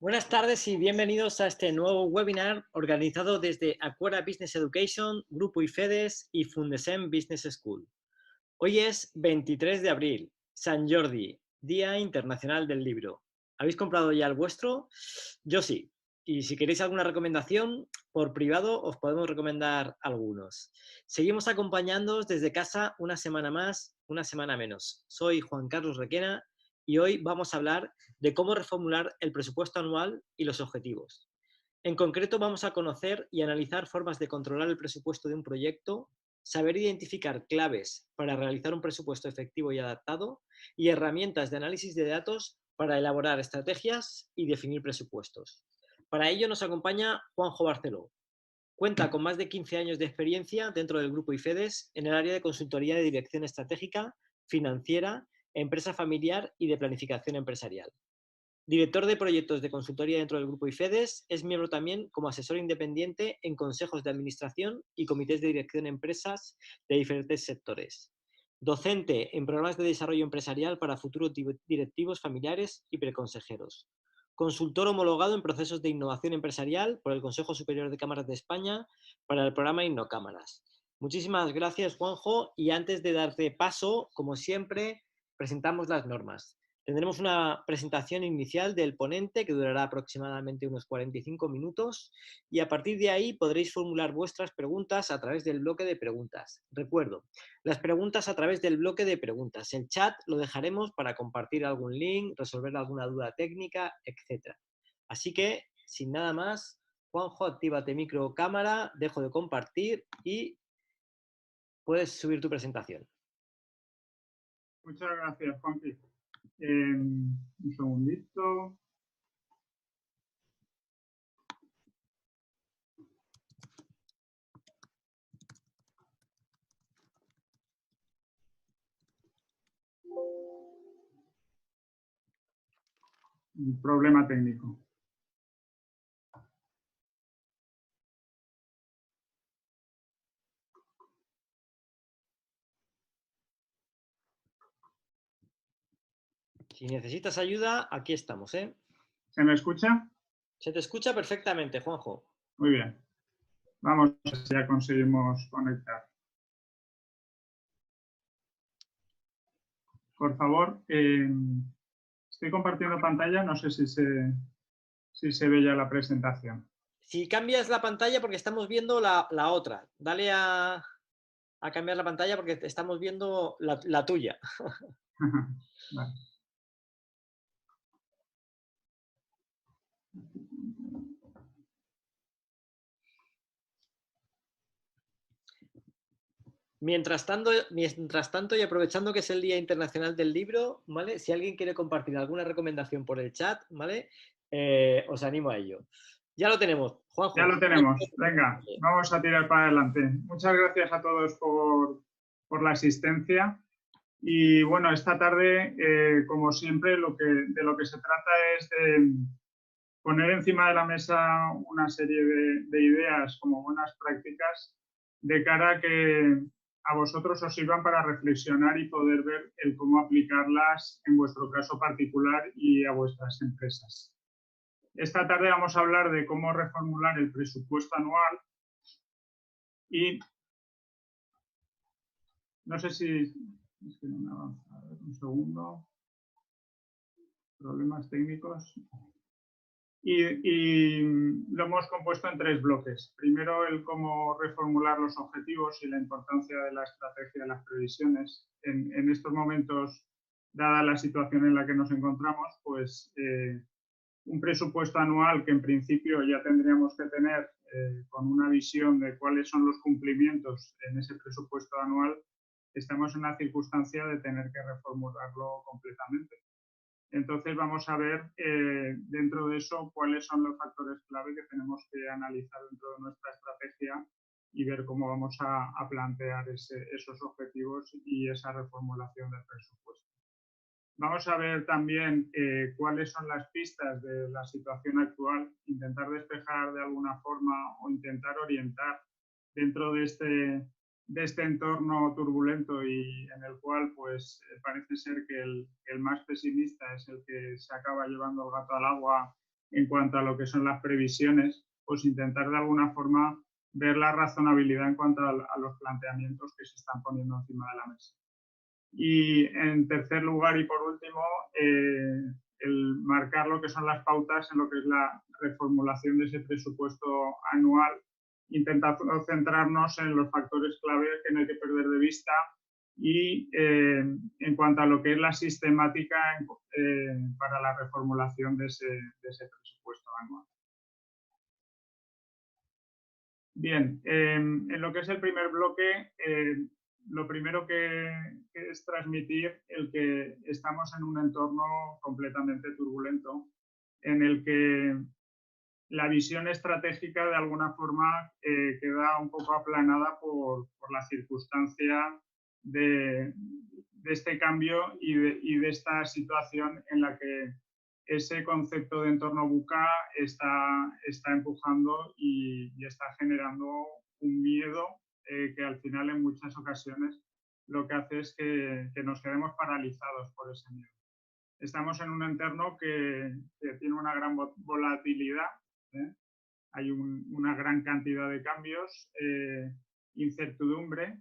Buenas tardes y bienvenidos a este nuevo webinar organizado desde Aquara Business Education, Grupo IFEDES y Fundesem Business School. Hoy es 23 de abril, San Jordi, Día Internacional del Libro. ¿Habéis comprado ya el vuestro? Yo sí. Y si queréis alguna recomendación, por privado os podemos recomendar algunos. Seguimos acompañándoos desde casa una semana más, una semana menos. Soy Juan Carlos Requena y hoy vamos a hablar de cómo reformular el presupuesto anual y los objetivos. En concreto, vamos a conocer y analizar formas de controlar el presupuesto de un proyecto, saber identificar claves para realizar un presupuesto efectivo y adaptado y herramientas de análisis de datos para elaborar estrategias y definir presupuestos. Para ello nos acompaña Juanjo Barceló. Cuenta con más de 15 años de experiencia dentro del Grupo IFEDES en el área de consultoría de dirección estratégica, financiera, empresa familiar y de planificación empresarial. Director de proyectos de consultoría dentro del Grupo IFEDES, es miembro también como asesor independiente en consejos de administración y comités de dirección de empresas de diferentes sectores. Docente en programas de desarrollo empresarial para futuros directivos familiares y preconsejeros. Consultor homologado en procesos de innovación empresarial por el Consejo Superior de Cámaras de España para el programa InnoCámaras. Muchísimas gracias, Juanjo. Y antes de darte paso, como siempre, presentamos las normas. Tendremos una presentación inicial del ponente que durará aproximadamente unos 45 minutos y a partir de ahí podréis formular vuestras preguntas a través del bloque de preguntas. Recuerdo, las preguntas a través del bloque de preguntas. El chat lo dejaremos para compartir algún link, resolver alguna duda técnica, etc. Así que, sin nada más, Juanjo, actívate micro, cámara, dejo de compartir y puedes subir tu presentación. Muchas gracias, Juanpi. Un segundito. Un problema técnico. Si necesitas ayuda, aquí estamos, ¿eh? ¿Se me escucha? Se te escucha perfectamente, Juanjo. Muy bien. Vamos a ver si ya conseguimos conectar. Por favor, estoy compartiendo pantalla. No sé si se ve ya la presentación. Si cambias la pantalla porque estamos viendo la otra. Dale a cambiar la pantalla porque estamos viendo la tuya. Vale. Mientras tanto, y aprovechando que es el Día Internacional del Libro, ¿vale? Si alguien quiere compartir alguna recomendación por el chat, ¿vale? Os animo a ello. Ya lo tenemos, Juanjo. Ya lo tenemos. Venga, vamos a tirar para adelante. Muchas gracias a todos por la asistencia. Y bueno, esta tarde, como siempre, de lo que se trata es de poner encima de la mesa una serie de ideas como buenas prácticas de cara a que a vosotros os sirvan para reflexionar y poder ver el cómo aplicarlas en vuestro caso particular y a vuestras empresas. Esta tarde vamos a hablar de cómo reformular el presupuesto anual y no sé si... Es que no me avanza. A ver, un segundo. Problemas técnicos. Y lo hemos compuesto en tres bloques. Primero, el cómo reformular los objetivos y la importancia de la estrategia de las previsiones. En estos momentos, dada la situación en la que nos encontramos, pues un presupuesto anual que en principio ya tendríamos que tener con una visión de cuáles son los cumplimientos en ese presupuesto anual, estamos en una circunstancia de tener que reformularlo completamente. Entonces vamos a ver dentro de eso cuáles son los factores clave que tenemos que analizar dentro de nuestra estrategia y ver cómo vamos a plantear esos objetivos y esa reformulación del presupuesto. Vamos a ver también cuáles son las pistas de la situación actual, intentar despejar de alguna forma o intentar orientar dentro de este entorno turbulento y en el cual pues parece ser que el más pesimista es el que se acaba llevando el gato al agua en cuanto a lo que son las previsiones, pues intentar de alguna forma ver la razonabilidad en cuanto a los planteamientos que se están poniendo encima de la mesa. Y en tercer lugar y por último, el marcar lo que son las pautas en lo que es la reformulación de ese presupuesto anual, intentando centrarnos en los factores clave que no hay que perder de vista y en cuanto a lo que es la sistemática para la reformulación de ese presupuesto anual. Bien, en lo que es el primer bloque, lo primero que es transmitir el que estamos en un entorno completamente turbulento, en el que la visión estratégica de alguna forma queda un poco aplanada por la circunstancia de este cambio y de esta situación en la que ese concepto de entorno VUCA está empujando y está generando un miedo que al final en muchas ocasiones lo que hace es que nos quedemos paralizados por ese miedo. Estamos en un entorno que tiene una gran volatilidad, hay una gran cantidad de cambios, incertidumbre,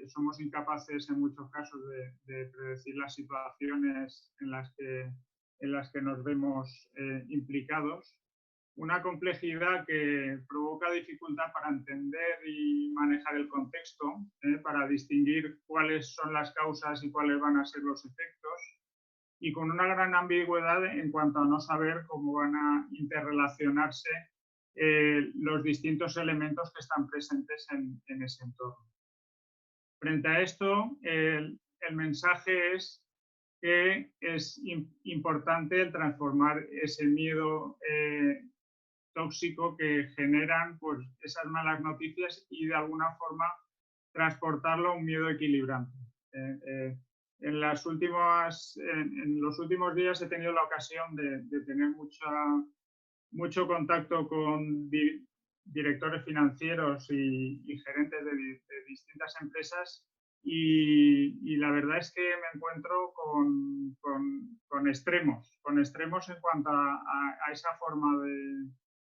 somos incapaces en muchos casos de predecir las situaciones en las que nos vemos implicados, una complejidad que provoca dificultad para entender y manejar el contexto, para distinguir cuáles son las causas y cuáles van a ser los efectos, y con una gran ambigüedad en cuanto a no saber cómo van a interrelacionarse los distintos elementos que están presentes en ese entorno. Frente a esto, el mensaje es que es importante el transformar ese miedo tóxico que generan pues, esas malas noticias y de alguna forma transportarlo a un miedo equilibrante. En los últimos días he tenido la ocasión de tener mucho contacto con directores financieros y gerentes de distintas empresas y la verdad es que me encuentro con extremos en cuanto a esa forma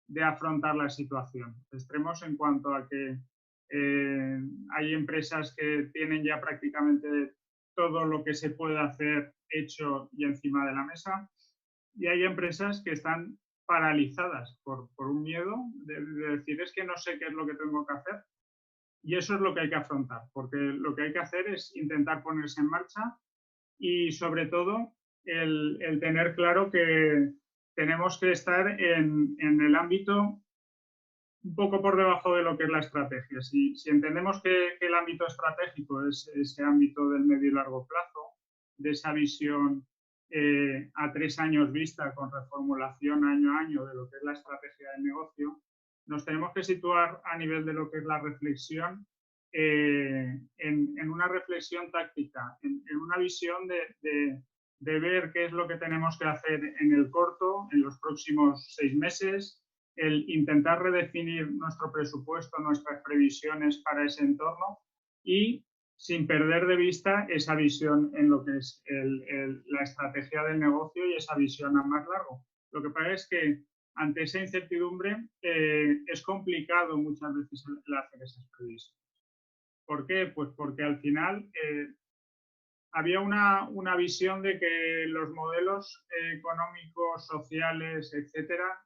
de afrontar la situación. Extremos en cuanto a que hay empresas que tienen ya prácticamente todo lo que se puede hacer hecho y encima de la mesa y hay empresas que están paralizadas por un miedo de decir es que no sé qué es lo que tengo que hacer y eso es lo que hay que afrontar porque lo que hay que hacer es intentar ponerse en marcha y sobre todo el tener claro que tenemos que estar en el ámbito un poco por debajo de lo que es la estrategia. Si entendemos que el ámbito estratégico es ese ámbito del medio y largo plazo, de esa visión a 3 años vista con reformulación año a año de lo que es la estrategia del negocio, nos tenemos que situar a nivel de lo que es la reflexión en una reflexión táctica, en una visión de ver qué es lo que tenemos que hacer en el corto, en los próximos 6 meses, el intentar redefinir nuestro presupuesto, nuestras previsiones para ese entorno y sin perder de vista esa visión en lo que es la estrategia del negocio y esa visión a más largo. Lo que pasa es que ante esa incertidumbre es complicado muchas veces el hacer esas previsiones. ¿Por qué? Pues porque al final había una visión de que los modelos económicos, sociales, etcétera,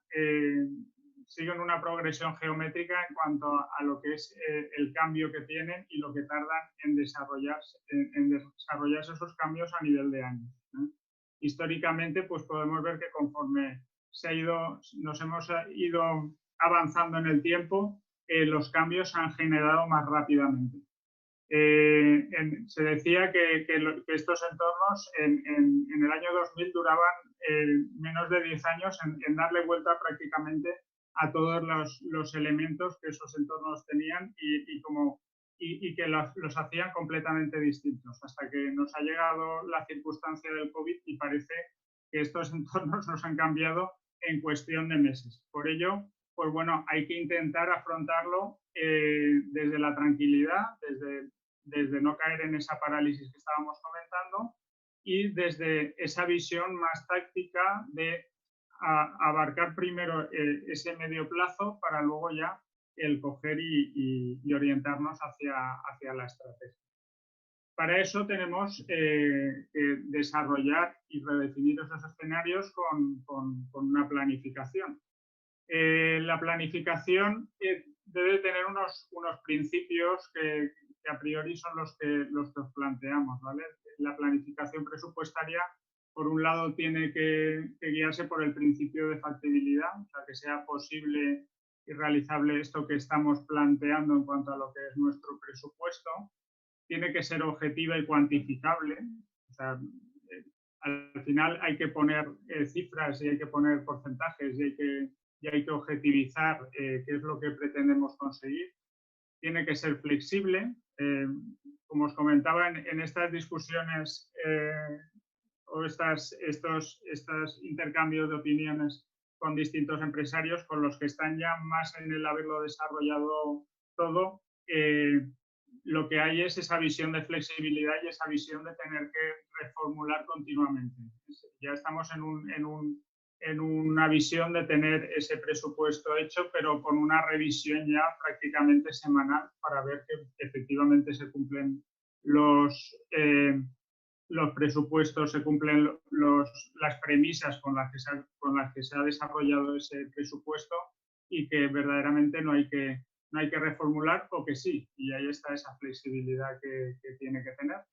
siguen una progresión geométrica en cuanto a lo que es el cambio que tienen y lo que tardan en desarrollarse esos cambios a nivel de años, ¿no? Históricamente, pues podemos ver que conforme nos hemos ido avanzando en el tiempo, los cambios se han generado más rápidamente. Se decía que estos entornos en el año 2000 duraban menos de 10 años en darle vuelta prácticamente a todos los elementos que esos entornos tenían y que los hacían completamente distintos, hasta que nos ha llegado la circunstancia del COVID y parece que estos entornos nos han cambiado en cuestión de meses. Por ello, pues bueno, hay que intentar afrontarlo desde la tranquilidad, desde no caer en esa parálisis que estábamos comentando y desde esa visión más táctica de abarcar primero ese medio plazo para luego ya el coger y orientarnos hacia la estrategia. Para eso tenemos que desarrollar y redefinir esos escenarios con una planificación. La planificación debe tener unos principios que a priori son los que os planteamos, ¿vale? La planificación presupuestaria, por un lado, tiene que guiarse por el principio de factibilidad, o sea, que sea posible y realizable esto que estamos planteando en cuanto a lo que es nuestro presupuesto. Tiene que ser objetiva y cuantificable, o sea, al final hay que poner cifras y hay que poner porcentajes y hay que objetivizar qué es lo que pretendemos conseguir. Tiene que ser flexible. Como os comentaba, en estas discusiones o estos intercambios de opiniones con distintos empresarios, con los que están ya más en el haberlo desarrollado todo, lo que hay es esa visión de flexibilidad y esa visión de tener que reformular continuamente. Ya estamos en una visión de tener ese presupuesto hecho, pero con una revisión ya prácticamente semanal para ver que efectivamente se cumplen los presupuestos, se cumplen las premisas con las que se ha desarrollado ese presupuesto y que verdaderamente no hay que reformular o que sí, y ahí está esa flexibilidad que tiene que tener.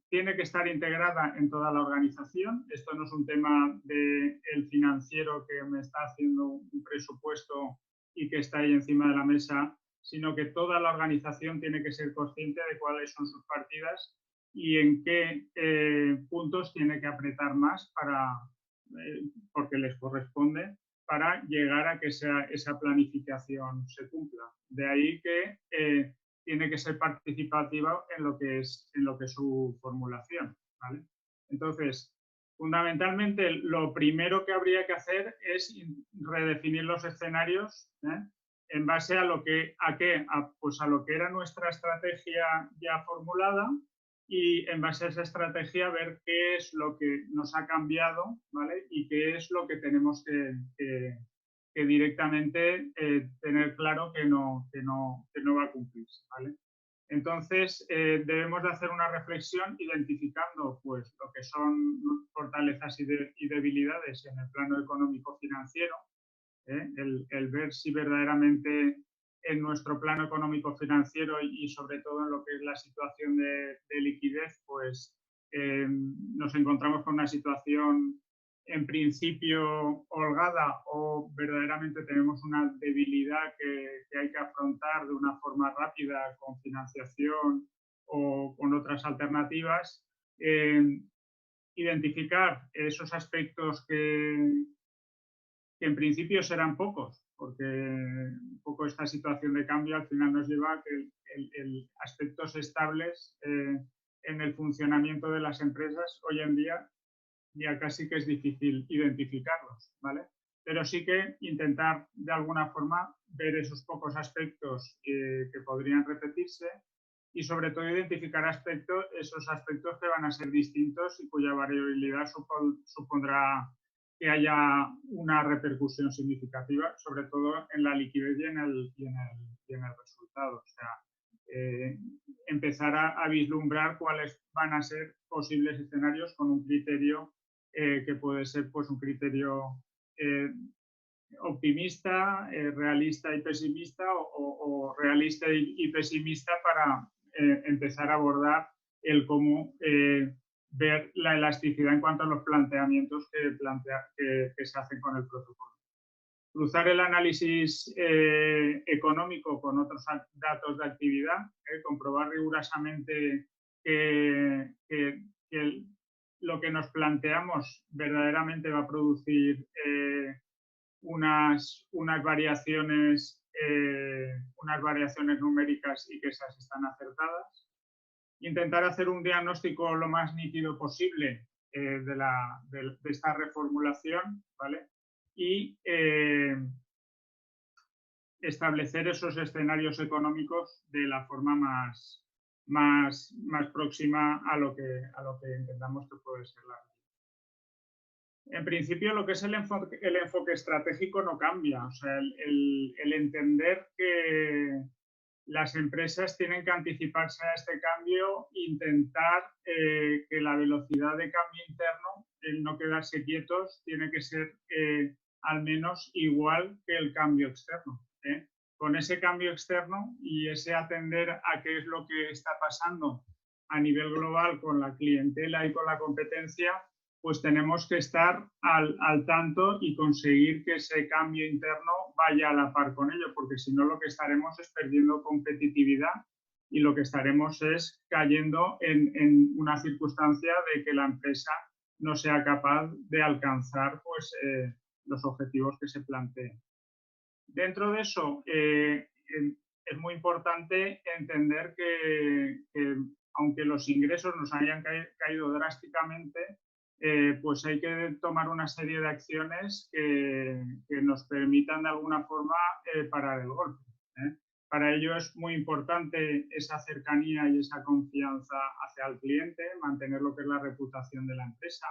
Tiene que estar integrada en toda la organización. Esto no es un tema del financiero que me está haciendo un presupuesto y que está ahí encima de la mesa, sino que toda la organización tiene que ser consciente de cuáles son sus partidas y en qué puntos tiene que apretar más porque les corresponde, para llegar a que esa planificación se cumpla. De ahí que tiene que ser participativa en lo que es su formulación, ¿vale? Entonces, fundamentalmente, lo primero que habría que hacer es redefinir los escenarios en base a lo que era nuestra estrategia ya formulada, y en base a esa estrategia ver qué es lo que nos ha cambiado, ¿vale? Y qué es lo que tenemos que directamente tener claro que no va a cumplirse, ¿vale? Entonces, debemos de hacer una reflexión identificando pues, lo que son fortalezas y debilidades en el plano económico-financiero, el ver si verdaderamente en nuestro plano económico-financiero y sobre todo en lo que es la situación de liquidez, pues nos encontramos con una situación en principio holgada o verdaderamente tenemos una debilidad que hay que afrontar de una forma rápida con financiación o con otras alternativas. Identificar esos aspectos que en principio serán pocos, porque un poco esta situación de cambio al final nos lleva a que aspectos estables en el funcionamiento de las empresas hoy en día ya casi que es difícil identificarlos, ¿vale? Pero sí que intentar de alguna forma ver esos pocos aspectos que podrían repetirse y sobre todo identificar esos aspectos que van a ser distintos y cuya variabilidad supondrá que haya una repercusión significativa, sobre todo en la liquidez y en el resultado. O sea, empezar a vislumbrar cuáles van a ser posibles escenarios con un criterio que puede ser pues, un criterio optimista, realista y pesimista, o realista y pesimista para empezar a abordar el cómo ver la elasticidad en cuanto a los planteamientos que se hacen con el protocolo. Cruzar el análisis económico con otros datos de actividad, comprobar rigurosamente que lo que nos planteamos verdaderamente va a producir unas variaciones numéricas y que esas están acertadas. Intentar hacer un diagnóstico lo más nítido posible de esta reformulación, ¿vale? Y establecer esos escenarios económicos de la forma más próxima a lo que entendamos que puede ser la realidad. En principio, lo que es el enfoque estratégico no cambia. O sea, el entender que las empresas tienen que anticiparse a este cambio, intentar que la velocidad de cambio interno, el no quedarse quietos, tiene que ser al menos igual que el cambio externo. Con ese cambio externo y ese atender a qué es lo que está pasando a nivel global con la clientela y con la competencia, pues tenemos que estar al tanto y conseguir que ese cambio interno vaya a la par con ello, porque si no lo que estaremos es perdiendo competitividad y lo que estaremos es cayendo en una circunstancia de que la empresa no sea capaz de alcanzar pues, los objetivos que se planteen. Dentro de eso, es muy importante entender que aunque los ingresos nos hayan caído drásticamente, pues hay que tomar una serie de acciones que nos permitan de alguna forma parar el golpe. Para ello es muy importante esa cercanía y esa confianza hacia el cliente, mantener lo que es la reputación de la empresa,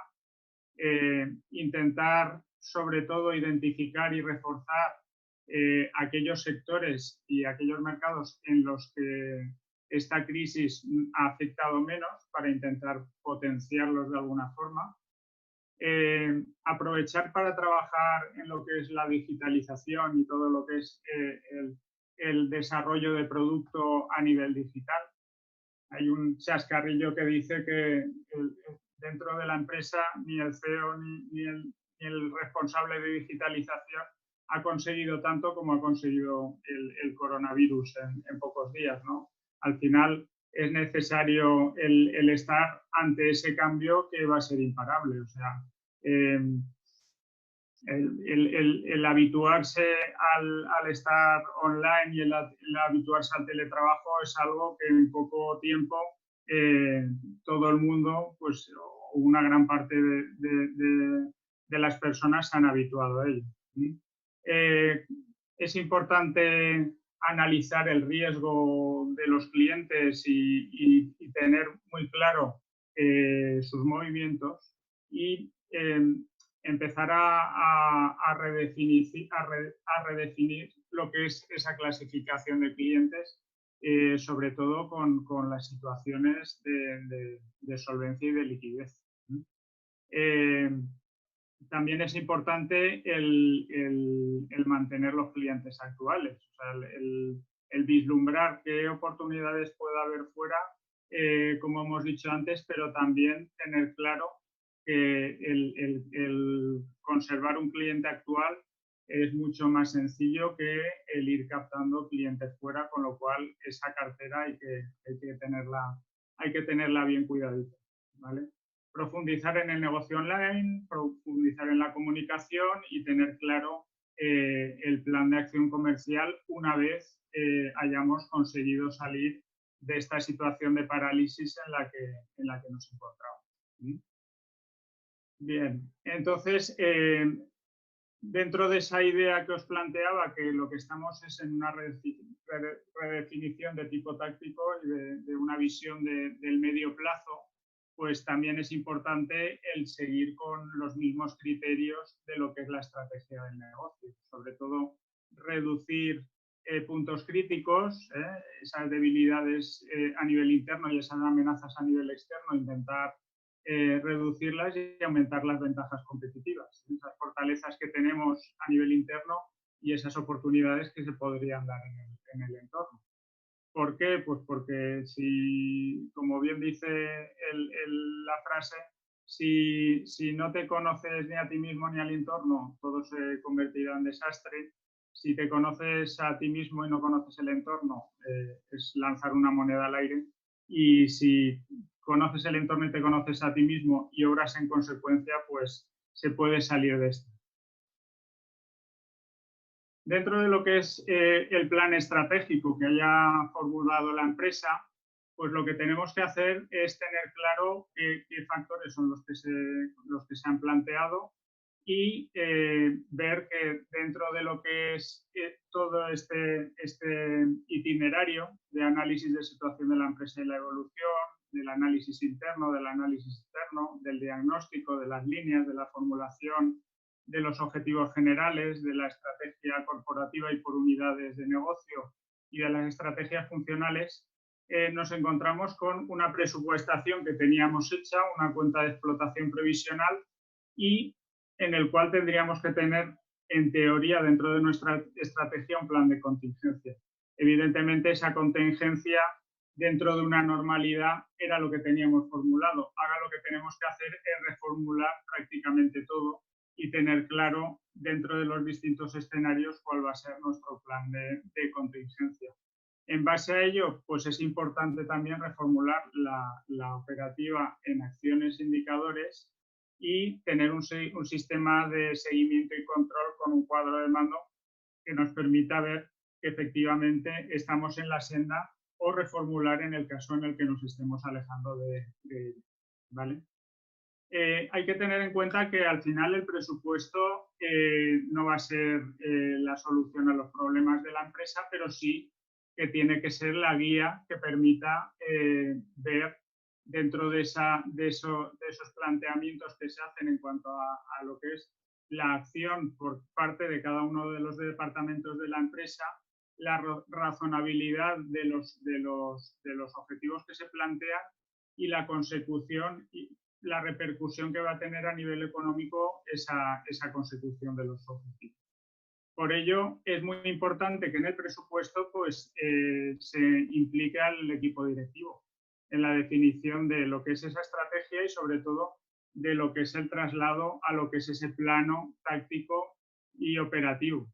intentar sobre todo identificar y reforzar aquellos sectores y aquellos mercados en los que esta crisis ha afectado menos para intentar potenciarlos de alguna forma. Aprovechar para trabajar en lo que es la digitalización y todo lo que es el desarrollo de producto a nivel digital. Hay un chascarrillo que dice que dentro de la empresa ni el CEO ni el responsable de digitalización ha conseguido tanto como ha conseguido el coronavirus en pocos días, ¿no? Al final es necesario el estar ante ese cambio que va a ser imparable. O sea, el habituarse al estar online y el habituarse al teletrabajo es algo que en poco tiempo todo el mundo, pues una gran parte de las personas se han habituado a ello. Es importante analizar el riesgo de los clientes y tener muy claro sus movimientos y empezar a redefinir lo que es esa clasificación de clientes, sobre todo con las situaciones de solvencia y de liquidez. También es importante el mantener los clientes actuales, o sea, el vislumbrar qué oportunidades puede haber fuera, como hemos dicho antes, pero también tener claro que el conservar un cliente actual es mucho más sencillo que el ir captando clientes fuera, con lo cual esa cartera hay que tenerla bien cuidadita, ¿vale? Profundizar en el negocio online, profundizar en la comunicación y tener claro el plan de acción comercial una vez hayamos conseguido salir de esta situación de parálisis en la que nos encontramos. Bien, entonces, dentro de esa idea que os planteaba, que lo que estamos es en una redefinición de tipo táctico y de una visión del medio plazo, pues también es importante el seguir con los mismos criterios de lo que es la estrategia del negocio. Sobre todo, reducir puntos críticos, esas debilidades a nivel interno y esas amenazas a nivel externo, intentar reducirlas y aumentar las ventajas competitivas, esas fortalezas que tenemos a nivel interno y esas oportunidades que se podrían dar en el entorno. ¿Por qué? Pues porque si, como bien dice la frase, si no te conoces ni a ti mismo ni al entorno, todo se convertirá en desastre. Si te conoces a ti mismo y no conoces el entorno, es lanzar una moneda al aire. Y si conoces el entorno y te conoces a ti mismo y obras en consecuencia, pues se puede salir de esto. Dentro de lo que es el plan estratégico que haya formulado la empresa, pues lo que tenemos que hacer es tener claro qué factores son los que se han planteado y ver que dentro de lo que es todo este itinerario de análisis de situación de la empresa y la evolución, del análisis interno, del análisis externo, del diagnóstico, de las líneas, de la formulación de los objetivos generales, de la estrategia corporativa y por unidades de negocio y de las estrategias funcionales, nos encontramos con una presupuestación que teníamos hecha, una cuenta de explotación previsional y en el cual tendríamos que tener, en teoría, dentro de nuestra estrategia, un plan de contingencia. Evidentemente, esa contingencia dentro de una normalidad era lo que teníamos formulado. Ahora lo que tenemos que hacer es reformular prácticamente todo y tener claro dentro de los distintos escenarios cuál va a ser nuestro plan de contingencia. En base a ello, pues es importante también reformular la operativa en acciones e indicadores y tener un sistema de seguimiento y control con un cuadro de mando que nos permita ver que efectivamente estamos en la senda o reformular en el caso en el que nos estemos alejando de ello, ¿vale? Hay que tener en cuenta que al final el presupuesto no va a ser la solución a los problemas de la empresa, pero sí que tiene que ser la guía que permita ver dentro de esos planteamientos que se hacen en cuanto a lo que es la acción por parte de cada uno de los departamentos de la empresa, la razonabilidad de los objetivos que se plantean y la consecución y la repercusión que va a tener a nivel económico esa consecución de los objetivos. Por ello, es muy importante que en el presupuesto pues, se implique al equipo directivo en la definición de lo que es esa estrategia y, sobre todo, de lo que es el traslado a lo que es ese plano táctico y operativo.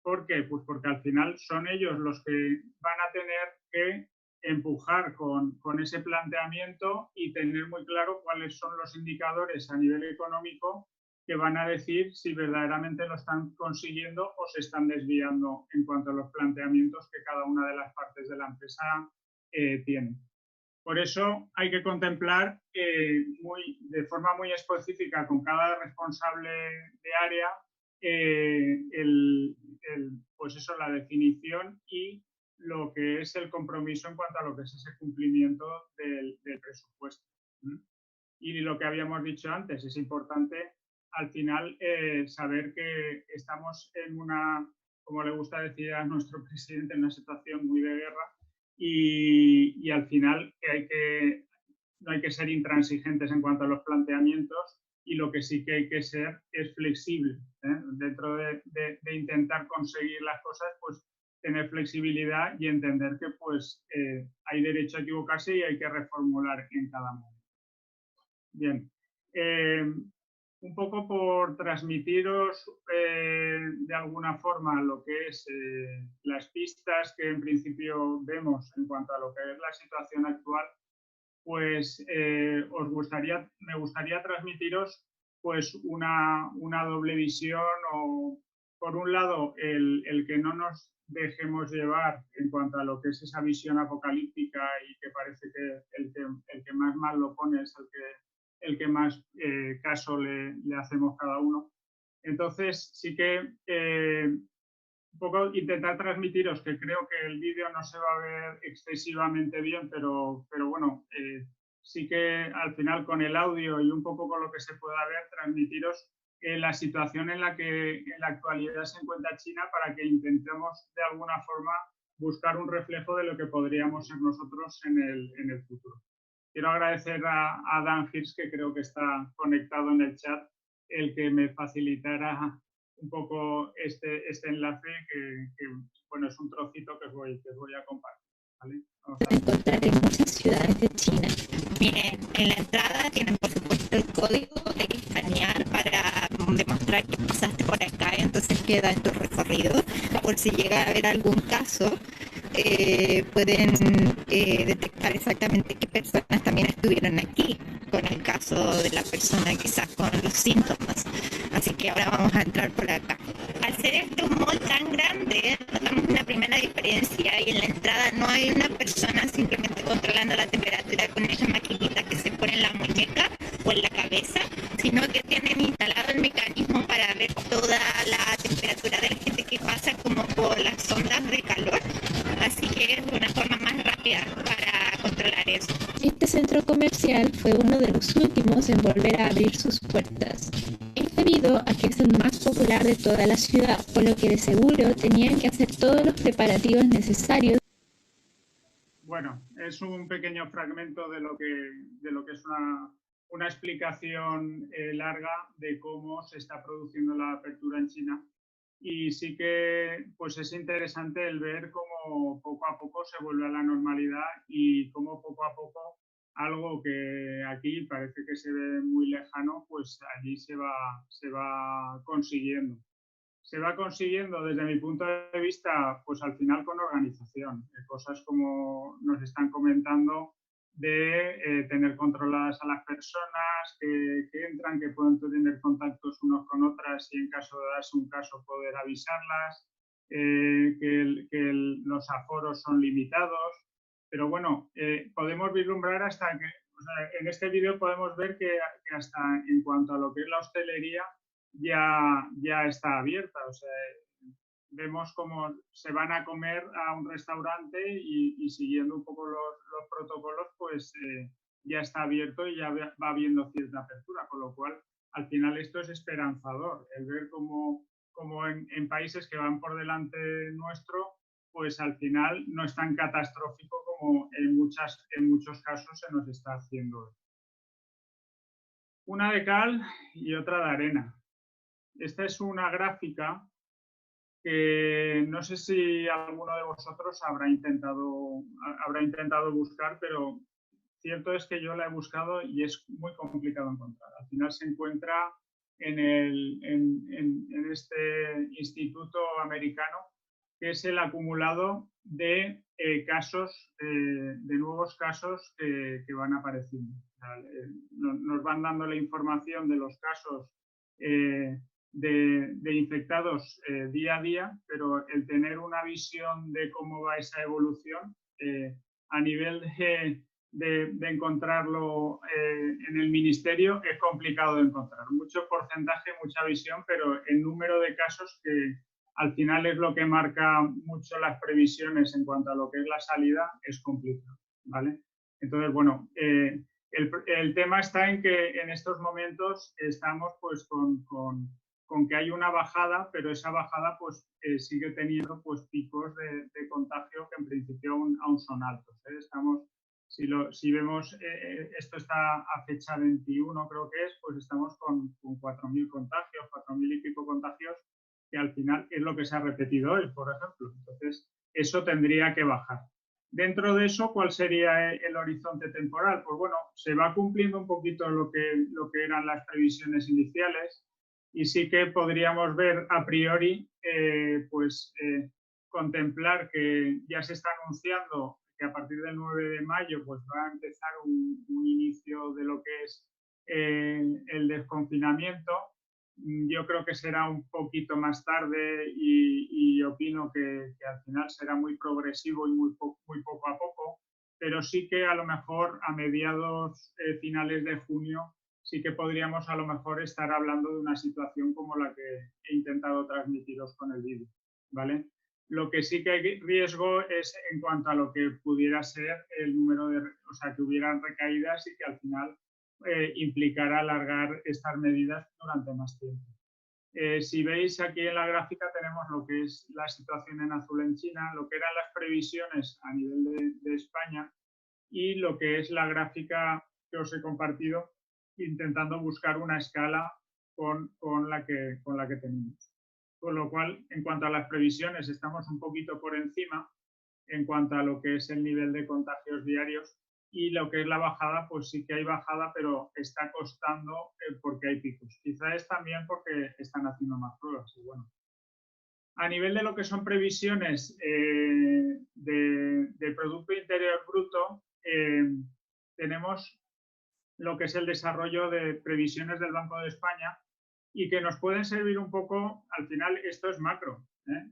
¿Por qué? Pues porque al final son ellos los que van a tener que empujar con ese planteamiento y tener muy claro cuáles son los indicadores a nivel económico que van a decir si verdaderamente lo están consiguiendo o se están desviando en cuanto a los planteamientos que cada una de las partes de la empresa tiene. Por eso hay que contemplar de forma muy específica con cada responsable de área pues eso, la definición y lo que es el compromiso en cuanto a lo que es ese cumplimiento del presupuesto. Y lo que habíamos dicho antes, es importante al final saber que estamos en una, como le gusta decir a nuestro presidente, en una situación muy de guerra y al final no hay que ser intransigentes en cuanto a los planteamientos y lo que sí que hay que ser es flexible. Dentro de intentar conseguir las cosas, pues tener flexibilidad y entender que pues hay derecho a equivocarse y hay que reformular en cada momento. Bien. Un poco por transmitiros de alguna forma lo que es las pistas que en principio vemos en cuanto a lo que es la situación actual, pues me gustaría transmitiros pues una doble visión o, por un lado, el que no nos dejemos llevar en cuanto a lo que es esa visión apocalíptica y que parece que el que más mal lo pone es el que más caso le hacemos cada uno. Entonces, sí que un poco intentar transmitiros que creo que el vídeo no se va a ver excesivamente bien, pero bueno, sí que al final con el audio y un poco con lo que se pueda ver, transmitiros la situación en la que en la actualidad se encuentra China para que intentemos de alguna forma buscar un reflejo de lo que podríamos ser nosotros en el futuro. Quiero agradecer a Dan Hirsch, que creo que está conectado en el chat, el que me facilitara un poco este enlace, que bueno, es un trocito que os voy a compartir. ¿Vale? Encontrar en muchas ciudades de China. Miren, en la entrada tienen por supuesto el código, hay que escanear para demostrar que pasaste por acá, entonces queda en tu recorrido. Por si llega a haber algún caso, pueden detectar exactamente qué personas también estuvieron aquí, con el caso de la persona quizás con los síntomas. Así que ahora vamos a entrar por acá. Al ser este un mall tan grande, notamos una primera diferencia y en la entrada no hay una persona simplemente controlando la temperatura con esa maquinita que se pone en la muñeca o en la cabeza, sino que tienen instalado el mecanismo para ver toda la temperatura de la gente que pasa como por las ondas de calor. Así que es una forma más rápida para controlar eso. Este centro comercial fue uno de los últimos en volver a abrir sus puertas. Es debido a que es el más popular de toda la ciudad, por lo que de seguro tenían que hacer todos los preparativos necesarios. Bueno, es un pequeño fragmento de lo que es una explicación larga de cómo se está produciendo la apertura en China. Y sí que pues es interesante el ver cómo poco a poco se vuelve a la normalidad y cómo poco a poco algo que aquí parece que se ve muy lejano, pues allí se va consiguiendo. Se va consiguiendo desde mi punto de vista, pues al final con organización, cosas como nos están comentando de tener controladas a las personas que entran, que pueden tener contactos unos con otras y en caso de darse un caso poder avisarlas, los aforos son limitados, pero bueno, podemos vislumbrar hasta que, o sea, en este vídeo podemos ver que hasta en cuanto a lo que es la hostelería ya está abierta, o sea, vemos cómo se van a comer a un restaurante y siguiendo un poco los protocolos, pues ya está abierto y ya va habiendo cierta apertura, con lo cual al final esto es esperanzador, el ver cómo en países que van por delante nuestro, pues al final no es tan catastrófico como en muchos casos se nos está haciendo. Una de cal y otra de arena. Esta es una gráfica que no sé si alguno de vosotros habrá intentado buscar, pero cierto es que yo la he buscado y es muy complicado encontrar. Al final se encuentra en este instituto americano, que es el acumulado de casos, de nuevos casos que van apareciendo. O sea, nos van dando la información de los casos de infectados día a día, pero el tener una visión de cómo va esa evolución a nivel de encontrarlo en el ministerio es complicado de encontrar. Mucho porcentaje, mucha visión, pero el número de casos que al final es lo que marca mucho las previsiones en cuanto a lo que es la salida, es complicado, ¿vale? Entonces, bueno, el tema está en que en estos momentos estamos pues con que hay una bajada, pero esa bajada pues sigue teniendo pues picos de contagio que en principio aún son altos. Estamos, si vemos, esto está a fecha 21 creo que es, pues estamos con 4.000 contagios, 4.000 y pico contagios, que al final es lo que se ha repetido hoy, por ejemplo. Entonces, eso tendría que bajar. Dentro de eso, ¿cuál sería el horizonte temporal? Pues bueno, se va cumpliendo un poquito lo que eran las previsiones iniciales y sí que podríamos ver a priori, contemplar que ya se está anunciando que a partir del 9 de mayo pues va a empezar un inicio de lo que es el desconfinamiento. Yo creo que será un poquito más tarde y opino que al final será muy progresivo y muy poco a poco, pero sí que a lo mejor a mediados finales de junio sí que podríamos a lo mejor estar hablando de una situación como la que he intentado transmitiros con el vídeo, ¿vale? Lo que sí que hay riesgo es en cuanto a lo que pudiera ser el número de, o sea, que hubieran recaídas y que al final implicará alargar estas medidas durante más tiempo. Si veis aquí en la gráfica tenemos lo que es la situación en azul en China, lo que eran las previsiones a nivel de España y lo que es la gráfica que os he compartido intentando buscar una escala con la que tenemos. Con lo cual, en cuanto a las previsiones, estamos un poquito por encima en cuanto a lo que es el nivel de contagios diarios y lo que es la bajada, pues sí que hay bajada, pero está costando porque hay picos. Quizá es también porque están haciendo más pruebas. Y bueno, a nivel de lo que son previsiones de Producto Interior Bruto, tenemos lo que es el desarrollo de previsiones del Banco de España y que nos pueden servir un poco, al final esto es macro.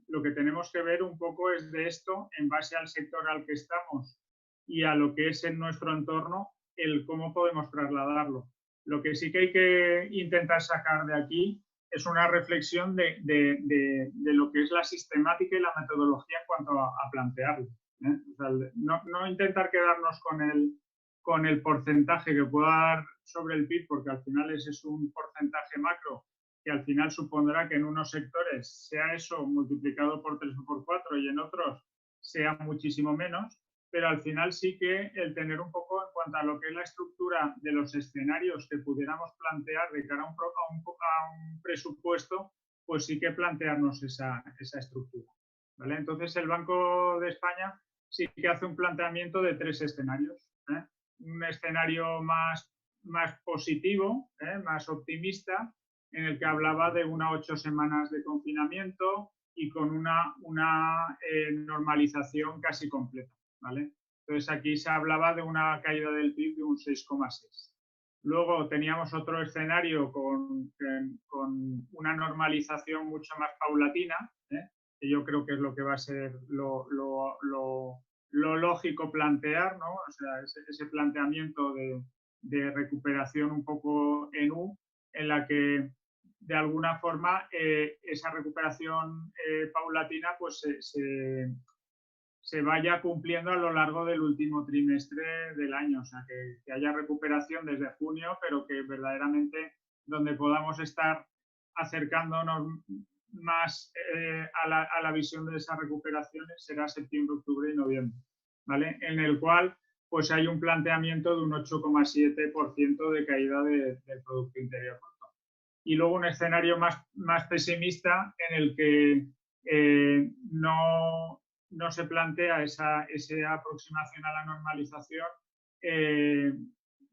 Lo que tenemos que ver un poco es de esto en base al sector al que estamos y a lo que es en nuestro entorno, el cómo podemos trasladarlo. Lo que sí que hay que intentar sacar de aquí es una reflexión de lo que es la sistemática y la metodología en cuanto a plantearlo. O sea, no intentar quedarnos con el porcentaje que pueda dar sobre el PIB, porque al final ese es un porcentaje macro que al final supondrá que en unos sectores sea eso multiplicado por 3 o por 4 y en otros sea muchísimo menos, pero al final sí que el tener un poco en cuanto a lo que es la estructura de los escenarios que pudiéramos plantear de cara a un presupuesto, pues sí que plantearnos esa estructura, ¿vale? Entonces el Banco de España sí que hace un planteamiento de 3 escenarios, ¿eh? Un escenario más positivo, más optimista, en el que hablaba de 8 semanas de confinamiento y con una normalización casi completa, ¿vale? Entonces aquí se hablaba de una caída del PIB de un 6,6. Luego teníamos otro escenario con una normalización mucho más paulatina, que yo creo que es lo que va a ser lo lógico plantear, ¿no? O sea, ese planteamiento de recuperación un poco en U, en la que de alguna forma esa recuperación paulatina pues se vaya cumpliendo a lo largo del último trimestre del año, o sea, que haya recuperación desde junio, pero que verdaderamente donde podamos estar acercándonos más a la visión de esas recuperaciones será septiembre, octubre y noviembre, ¿vale? En el cual pues hay un planteamiento de un 8,7% de caída del Producto Interior Bruto. Y luego un escenario más pesimista en el que no se plantea esa aproximación a la normalización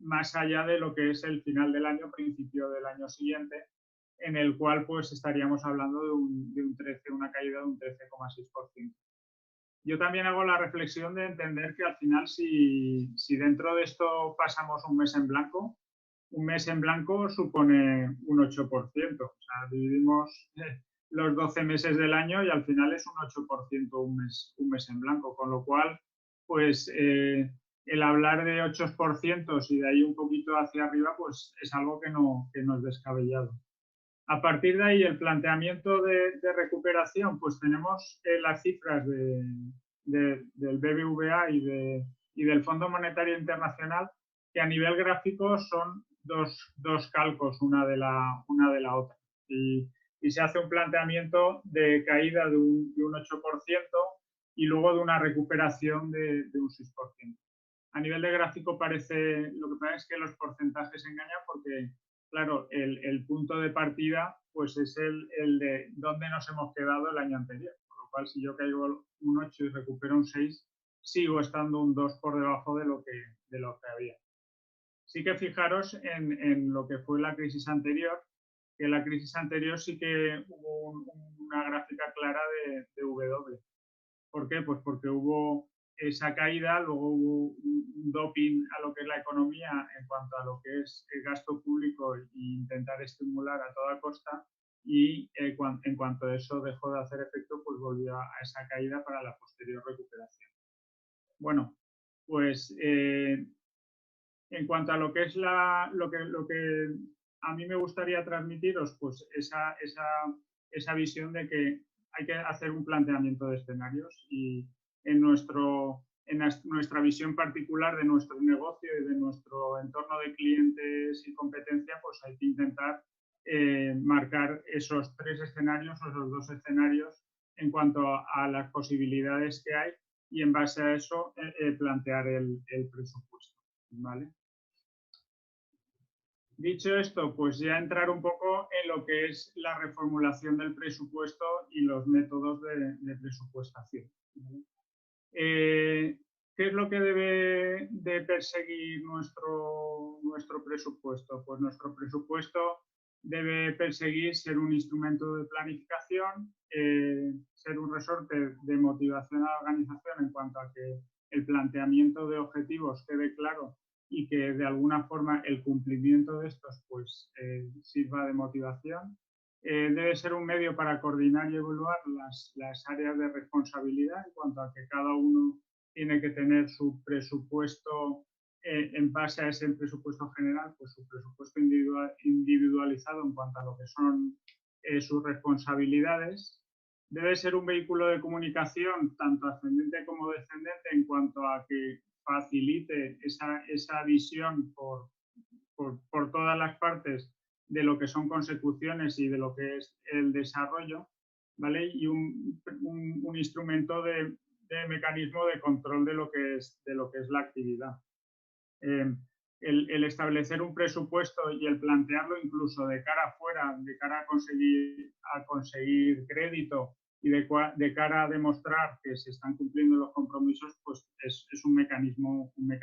más allá de lo que es el final del año, principio del año siguiente, en el cual pues estaríamos hablando de una caída de un 13,6%. Yo también hago la reflexión de entender que al final si dentro de esto pasamos un mes en blanco supone un 8%. O sea, dividimos los 12 meses del año y al final es un 8% un mes en blanco. Con lo cual, pues el hablar de 8% y de ahí un poquito hacia arriba, pues es algo que no es descabellado. A partir de ahí, el planteamiento de recuperación, pues tenemos las cifras del BBVA y del Fondo Monetario Internacional, que a nivel gráfico son dos calcos una de la otra. Y se hace un planteamiento de caída de un 8% y luego de una recuperación de un 6%. A nivel de gráfico lo que pasa es que los porcentajes engañan porque, claro, el punto de partida pues es el de dónde nos hemos quedado el año anterior. Por lo cual, si yo caigo un 8 y recupero un 6, sigo estando un 2 por debajo de lo que había. Sí que fijaros en lo que fue la crisis anterior, que en la crisis anterior sí que hubo una gráfica clara de W. ¿Por qué? Pues porque hubo esa caída, luego hubo un doping a lo que es la economía en cuanto a lo que es el gasto público e intentar estimular a toda costa y en cuanto a eso dejó de hacer efecto, pues volvió a esa caída para la posterior recuperación. Bueno, pues en cuanto a lo que es lo que a mí me gustaría transmitiros, pues esa visión de que hay que hacer un planteamiento de escenarios y en nuestra visión particular de nuestro negocio y de nuestro entorno de clientes y competencia, pues hay que intentar marcar esos 3 escenarios o esos 2 escenarios en cuanto a las posibilidades que hay y en base a eso plantear el presupuesto, ¿vale? Dicho esto, pues ya entrar un poco en lo que es la reformulación del presupuesto y los métodos de presupuestación. ¿Qué es lo que debe de perseguir nuestro presupuesto? Pues nuestro presupuesto debe perseguir ser un instrumento de planificación, ser un resorte de motivación a la organización en cuanto a que el planteamiento de objetivos quede claro y que de alguna forma el cumplimiento de estos pues sirva de motivación. Debe ser un medio para coordinar y evaluar las áreas de responsabilidad en cuanto a que cada uno tiene que tener su presupuesto en base a ese presupuesto general, pues su presupuesto individualizado en cuanto a lo que son sus responsabilidades. Debe ser un vehículo de comunicación tanto ascendente como descendente en cuanto a que facilite esa visión por todas las partes de lo que son consecuciones y de lo que es el desarrollo, ¿vale? Y un instrumento de mecanismo de control de lo que es la actividad. El establecer un presupuesto y el plantearlo incluso de cara afuera, de cara a conseguir crédito y de cara a demostrar que se están cumpliendo los compromisos, pues es un mecanismo de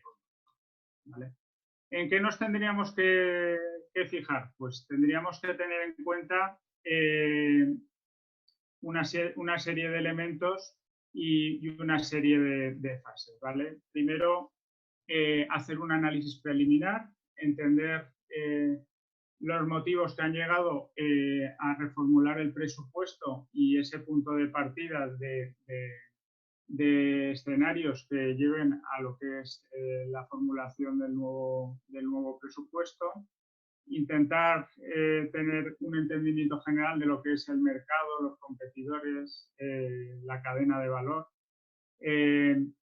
control, ¿vale? ¿En qué nos tendríamos que fijar? Pues tendríamos que tener en cuenta una serie de elementos y una serie de fases, ¿vale? Primero, hacer un análisis preliminar, entender los motivos que han llegado a reformular el presupuesto y ese punto de partida de escenarios que lleven a lo que es la formulación del nuevo presupuesto, intentar tener un entendimiento general de lo que es el mercado, los competidores, la cadena de valor,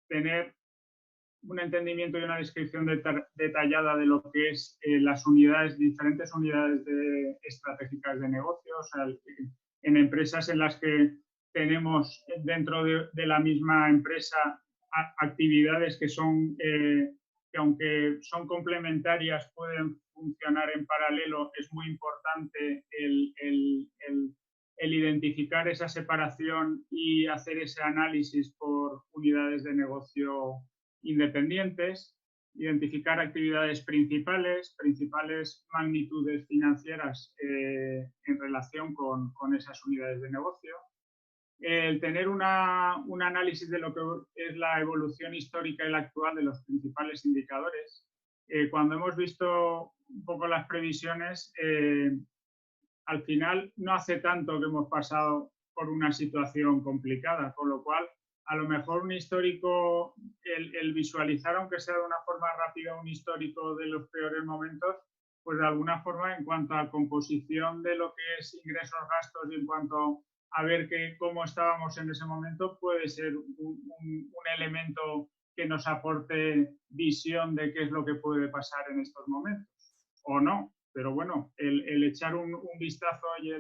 tener un entendimiento y una descripción detallada de lo que es las diferentes unidades estratégicas de negocio, o sea, en empresas en las que tenemos dentro de la misma empresa actividades que aunque son complementarias, pueden funcionar en paralelo. Es muy importante el identificar esa separación y hacer ese análisis por unidades de negocio independientes, identificar actividades principales magnitudes financieras en relación con esas unidades de negocio, el tener un análisis de lo que es la evolución histórica y la actual de los principales indicadores. Cuando hemos visto un poco las previsiones, al final no hace tanto que hemos pasado por una situación complicada, con lo cual a lo mejor un histórico, el visualizar, aunque sea de una forma rápida, un histórico de los peores momentos, pues de alguna forma en cuanto a composición de lo que es ingresos, gastos y en cuanto a ver cómo estábamos en ese momento, puede ser un elemento que nos aporte visión de qué es lo que puede pasar en estos momentos, o no, pero bueno, el echar un vistazo y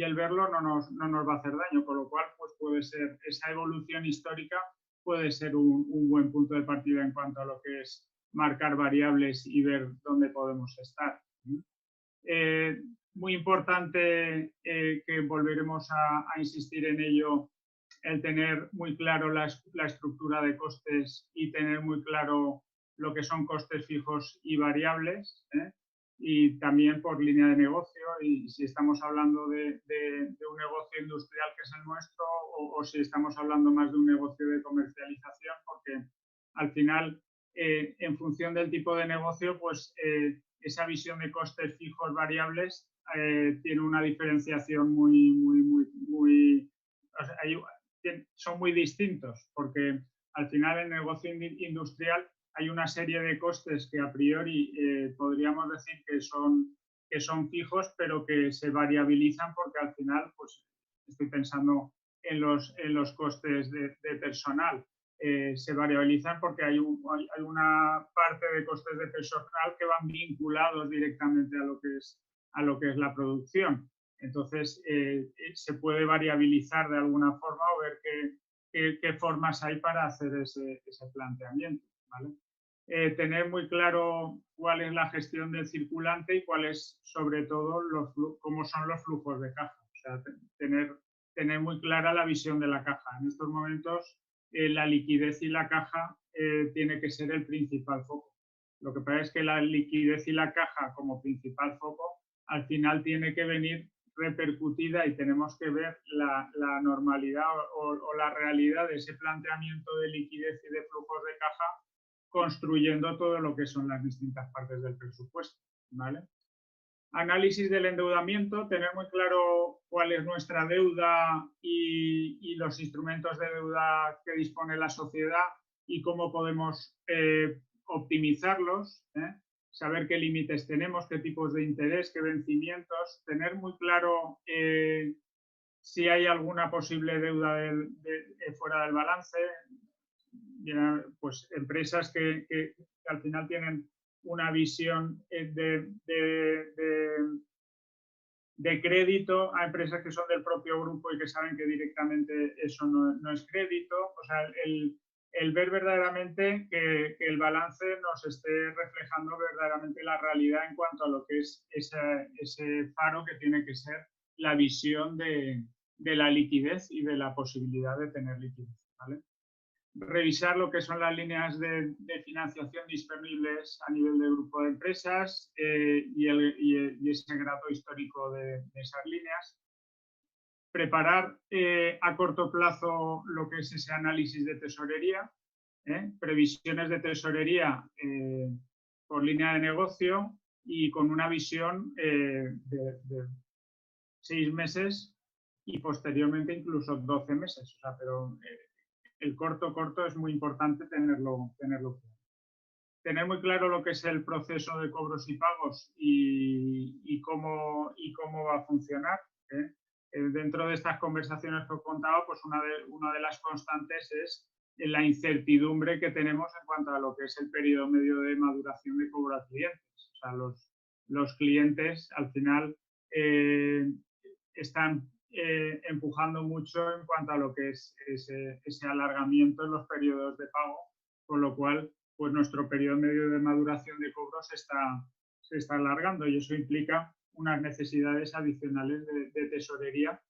el verlo no nos va a hacer daño, con lo cual pues puede ser esa evolución histórica, puede ser un buen punto de partida en cuanto a lo que es marcar variables y ver dónde podemos estar. Muy importante, que volveremos a insistir en ello, el tener muy claro la estructura de costes y tener muy claro lo que son costes fijos y variables, y también por línea de negocio, y si estamos hablando de un negocio industrial que es el nuestro o si estamos hablando más de un negocio de comercialización, porque al final, en función del tipo de negocio, pues esa visión de costes fijos variables tiene una diferenciación muy o sea, son muy distintos, porque al final en el negocio industrial hay una serie de costes que a priori podríamos decir que son fijos, pero que se variabilizan porque al final, pues estoy pensando en los costes de personal, se variabilizan porque hay una parte de costes de personal que van vinculados directamente a lo que es la producción. Entonces, se puede variabilizar de alguna forma o ver qué formas hay para hacer ese planteamiento, ¿vale? Tener muy claro cuál es la gestión del circulante y cuál es, sobre todo, cómo son los flujos de caja. O sea, tener muy clara la visión de la caja. En estos momentos, la liquidez y la caja tiene que ser el principal foco. Lo que pasa es que la liquidez y la caja como principal foco al final tiene que venir repercutida y tenemos que ver la normalidad o la realidad de ese planteamiento de liquidez y de flujos de caja construyendo todo lo que son las distintas partes del presupuesto, ¿vale? Análisis del endeudamiento, tener muy claro cuál es nuestra deuda y los instrumentos de deuda que dispone la sociedad y cómo podemos optimizarlos, saber qué límites tenemos, qué tipos de interés, qué vencimientos, tener muy claro si hay alguna posible deuda fuera del balance, pues empresas que al final tienen una visión de crédito, a empresas que son del propio grupo y que saben que directamente eso no es crédito. O sea, el ver verdaderamente que el balance nos esté reflejando verdaderamente la realidad en cuanto a lo que es ese faro que tiene que ser la visión de la liquidez y de la posibilidad de tener liquidez, ¿vale? Revisar lo que son las líneas de financiación disponibles a nivel de grupo de empresas y ese grado histórico de esas líneas. Preparar a corto plazo lo que es ese análisis de tesorería, previsiones de tesorería por línea de negocio y con una visión de 6 meses y posteriormente incluso 12 meses. O sea, pero el corto es muy importante tenerlo claro. Tener muy claro lo que es el proceso de cobros y pagos y cómo va a funcionar. Dentro de estas conversaciones que os contaba, pues una de las constantes es la incertidumbre que tenemos en cuanto a lo que es el periodo medio de maduración de cobro a clientes. O sea, los clientes al final están empujando mucho en cuanto a lo que es ese alargamiento en los periodos de pago, con lo cual pues nuestro periodo medio de maduración de cobros se está alargando y eso implica unas necesidades adicionales de tesorería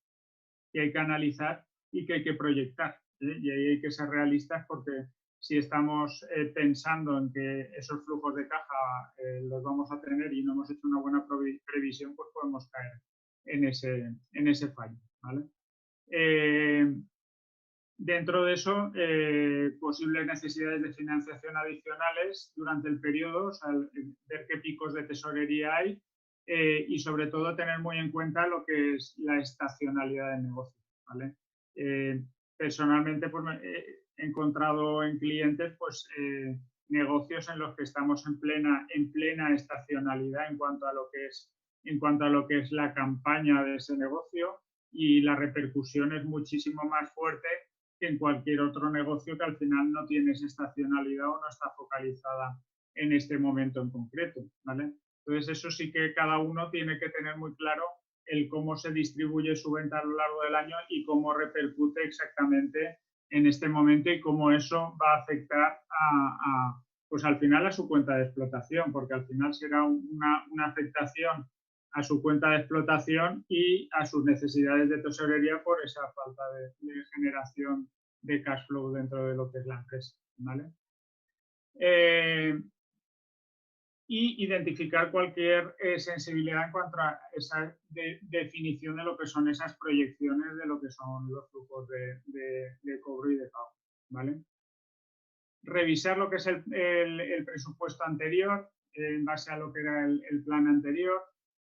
que hay que analizar y que hay que proyectar. Y ahí hay que ser realistas porque si estamos pensando en que esos flujos de caja los vamos a tener y no hemos hecho una buena previsión, pues podemos caer en ese fallo, ¿vale? Dentro de eso, posibles necesidades de financiación adicionales durante el periodo, o sea, ver qué picos de tesorería hay y sobre todo tener muy en cuenta lo que es la estacionalidad del negocio, ¿vale? Personalmente pues, he encontrado en clientes pues, negocios en los que estamos en plena estacionalidad en cuanto a lo que es la campaña de ese negocio y la repercusión es muchísimo más fuerte que en cualquier otro negocio que al final no tiene esa estacionalidad o no está focalizada en este momento en concreto, ¿vale? Entonces eso sí que cada uno tiene que tener muy claro el cómo se distribuye su venta a lo largo del año y cómo repercute exactamente en este momento y cómo eso va a afectar pues al final a su cuenta de explotación, porque al final será una afectación a su cuenta de explotación y a sus necesidades de tesorería por esa falta de generación de cash flow dentro de lo que es la empresa, ¿vale? Y identificar cualquier sensibilidad en cuanto a esa definición de lo que son esas proyecciones de lo que son los flujos de cobro y de pago, ¿vale? Revisar lo que es el presupuesto anterior en base a lo que era el plan anterior,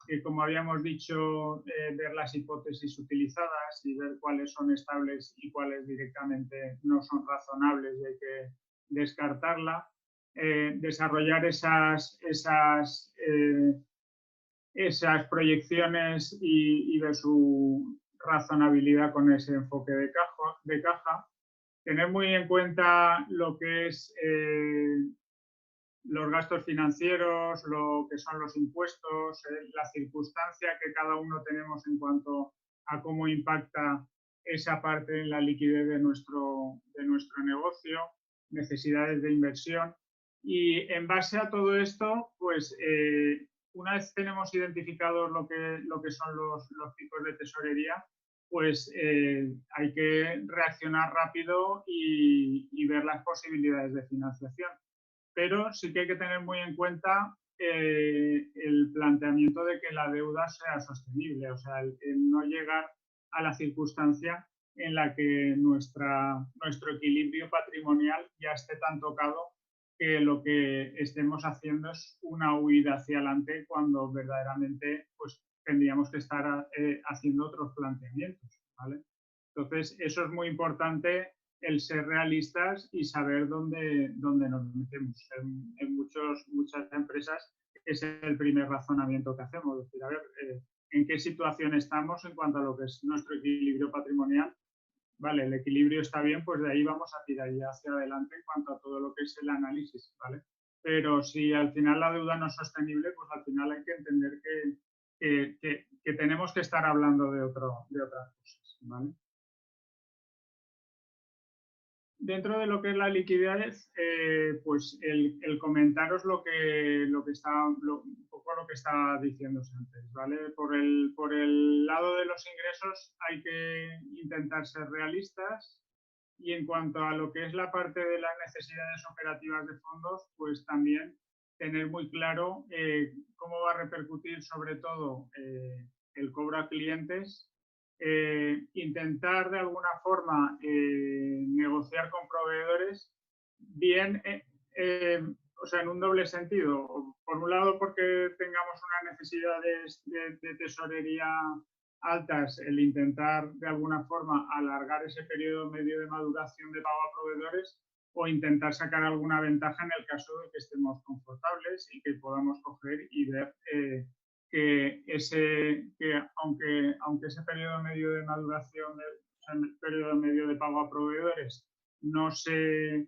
que como habíamos dicho, ver las hipótesis utilizadas y ver cuáles son estables y cuáles directamente no son razonables y hay que descartarla. Desarrollar esas proyecciones y ver su razonabilidad con ese enfoque de caja. Tener muy en cuenta lo que es los gastos financieros, lo que son los impuestos, la circunstancia que cada uno tenemos en cuanto a cómo impacta esa parte en la liquidez de nuestro negocio, necesidades de inversión. Y en base a todo esto, pues una vez tenemos identificados lo que son los picos de tesorería, pues hay que reaccionar rápido y ver las posibilidades de financiación. Pero sí que hay que tener muy en cuenta el planteamiento de que la deuda sea sostenible, o sea, el no llegar a la circunstancia en la que nuestro equilibrio patrimonial ya esté tan tocado que lo que estemos haciendo es una huida hacia adelante cuando verdaderamente pues, tendríamos que estar haciendo otros planteamientos, ¿vale? Entonces, eso es muy importante, el ser realistas y saber dónde nos metemos. En muchas empresas es el primer razonamiento que hacemos, es decir, a ver, en qué situación estamos en cuanto a lo que es nuestro equilibrio patrimonial, vale, el equilibrio está bien, pues de ahí vamos a tirar ya hacia adelante en cuanto a todo lo que es el análisis, ¿vale? Pero si al final la deuda no es sostenible, pues al final hay que entender que tenemos que estar hablando de otras cosas, ¿vale? Dentro de lo que es la liquidez, pues el comentaros un poco lo que estaba diciéndose antes, ¿vale? Por el lado de los ingresos hay que intentar ser realistas, y en cuanto a lo que es la parte de las necesidades operativas de fondos, pues también tener muy claro cómo va a repercutir sobre todo el cobro a clientes, intentar de alguna forma negociar con proveedores, bien, o sea, en un doble sentido. Por un lado, porque tengamos unas necesidades de tesorería altas, el intentar de alguna forma alargar ese periodo medio de maduración de pago a proveedores, o intentar sacar alguna ventaja en el caso de que estemos confortables y que podamos coger y ver que aunque ese periodo medio de maduración, el periodo medio de pago a proveedores no se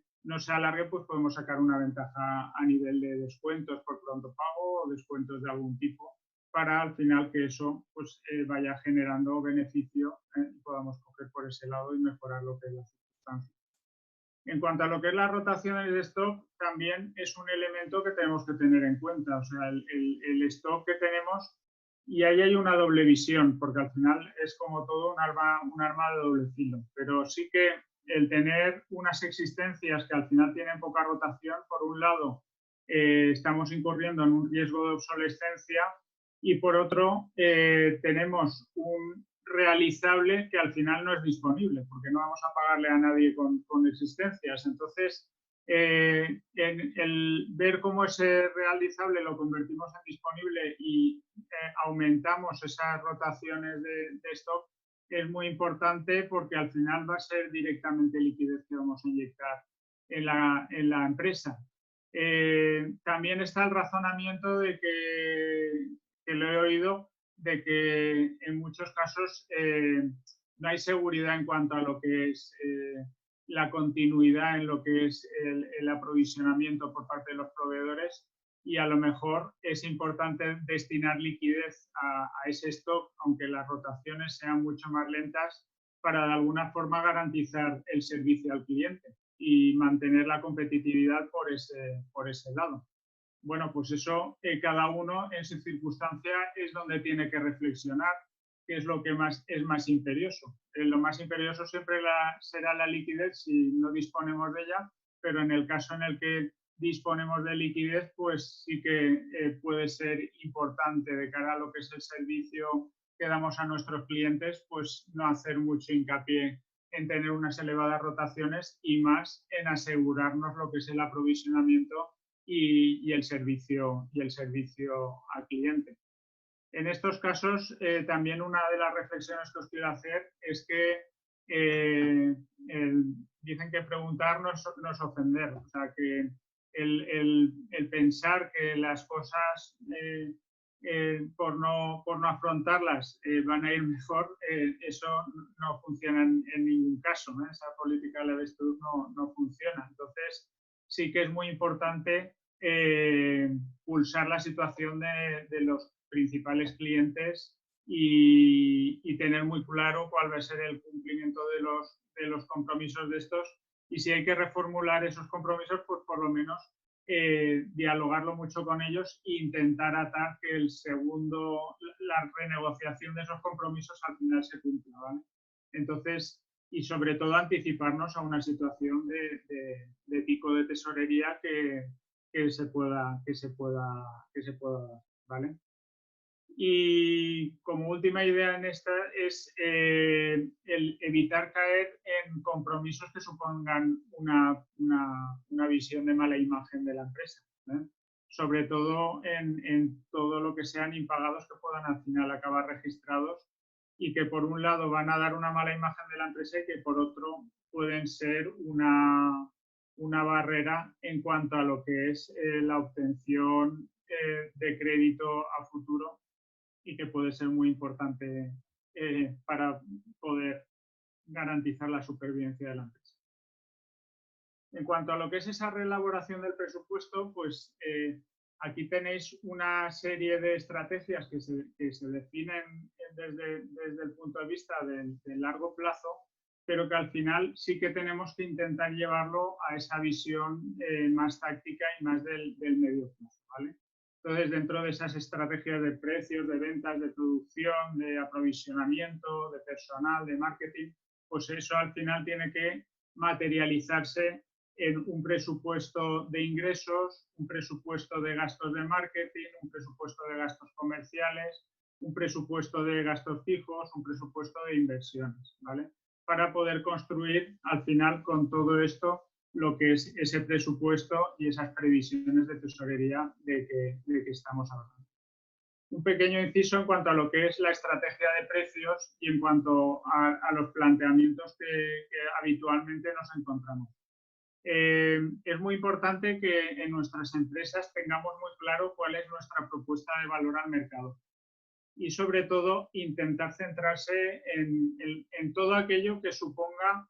alargue, pues podemos sacar una ventaja a nivel de descuentos por pronto pago o descuentos de algún tipo, para al final que eso pues vaya generando beneficio y podamos coger por ese lado y mejorar lo que es la circunstancia. En cuanto a lo que es las rotaciones de stock, también es un elemento que tenemos que tener en cuenta. O sea, el stock que tenemos, y ahí hay una doble visión, porque al final es como todo un arma de doble filo. Pero sí que el tener unas existencias que al final tienen poca rotación, por un lado, estamos incurriendo en un riesgo de obsolescencia, y por otro, tenemos un realizable que al final no es disponible, porque no vamos a pagarle a nadie con existencias. Entonces, en el ver cómo ese realizable lo convertimos en disponible y aumentamos esas rotaciones de stock es muy importante, porque al final va a ser directamente liquidez que vamos a inyectar en la empresa. También está el razonamiento de que lo he oído, de que en muchos casos no hay seguridad en cuanto a lo que es la continuidad en lo que es el aprovisionamiento por parte de los proveedores, y a lo mejor es importante destinar liquidez a ese stock, aunque las rotaciones sean mucho más lentas, para de alguna forma garantizar el servicio al cliente y mantener la competitividad por ese lado. Bueno, pues eso cada uno en su circunstancia es donde tiene que reflexionar qué es lo que es más imperioso. Lo más imperioso siempre será la liquidez si no disponemos de ella, pero en el caso en el que disponemos de liquidez, pues sí que puede ser importante de cara a lo que es el servicio que damos a nuestros clientes, pues no hacer mucho hincapié en tener unas elevadas rotaciones, y más en asegurarnos lo que es el aprovisionamiento y el servicio al cliente. En estos casos, también una de las reflexiones que os quiero hacer es que dicen que preguntar no es ofender. O sea, que el pensar que las cosas por no afrontarlas van a ir mejor, eso no funciona en ningún caso, ¿no? Esa política de la avestruz no funciona. Entonces, sí que es muy importante pulsar la situación de los principales clientes y tener muy claro cuál va a ser el cumplimiento de los compromisos de estos, y si hay que reformular esos compromisos, pues por lo menos dialogarlo mucho con ellos e intentar atar que la renegociación de esos compromisos al final se cumpla, ¿vale? Entonces, y sobre todo anticiparnos a una situación de pico de tesorería que se pueda dar, ¿vale? Y como última idea en esta es el evitar caer en compromisos que supongan una visión de mala imagen de la empresa, ¿eh? Sobre todo en todo lo que sean impagados que puedan al final acabar registrados, y que por un lado van a dar una mala imagen de la empresa y que por otro pueden ser una barrera en cuanto a lo que es la obtención de crédito a futuro, y que puede ser muy importante para poder garantizar la supervivencia de la empresa. En cuanto a lo que es esa reelaboración del presupuesto, pues aquí tenéis una serie de estrategias que se definen desde el punto de vista del largo plazo, pero que al final sí que tenemos que intentar llevarlo a esa visión más táctica y más del medio plazo, ¿vale? Entonces, dentro de esas estrategias de precios, de ventas, de producción, de aprovisionamiento, de personal, de marketing, pues eso al final tiene que materializarse en un presupuesto de ingresos, un presupuesto de gastos de marketing, un presupuesto de gastos comerciales, un presupuesto de gastos fijos, un presupuesto de inversiones, ¿vale? Para poder construir al final con todo esto lo que es ese presupuesto y esas previsiones de tesorería de que estamos hablando. Un pequeño inciso en cuanto a lo que es la estrategia de precios y en cuanto a los planteamientos que habitualmente nos encontramos. Es muy importante que en nuestras empresas tengamos muy claro cuál es nuestra propuesta de valor al mercado y sobre todo intentar centrarse en todo aquello que suponga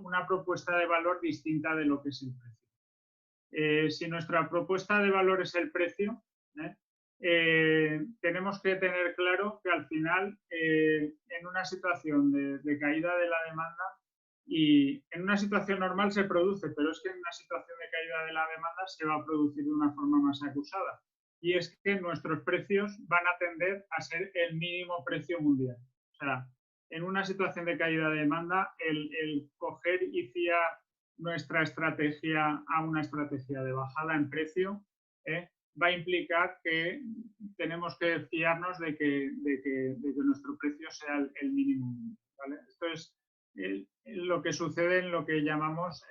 una propuesta de valor distinta de lo que es el precio. Si nuestra propuesta de valor es el precio, tenemos que tener claro que al final en una situación de caída de la demanda, y en una situación normal se produce, pero es que en una situación de caída de la demanda se va a producir de una forma más acusada. Y es que nuestros precios van a tender a ser el mínimo precio mundial. O sea, en una situación de caída de demanda, el coger y fiar nuestra estrategia a una estrategia de bajada en precio va a implicar que tenemos que fiarnos de que nuestro precio sea el mínimo mundial, ¿vale? Esto es lo que sucede en lo que llamamos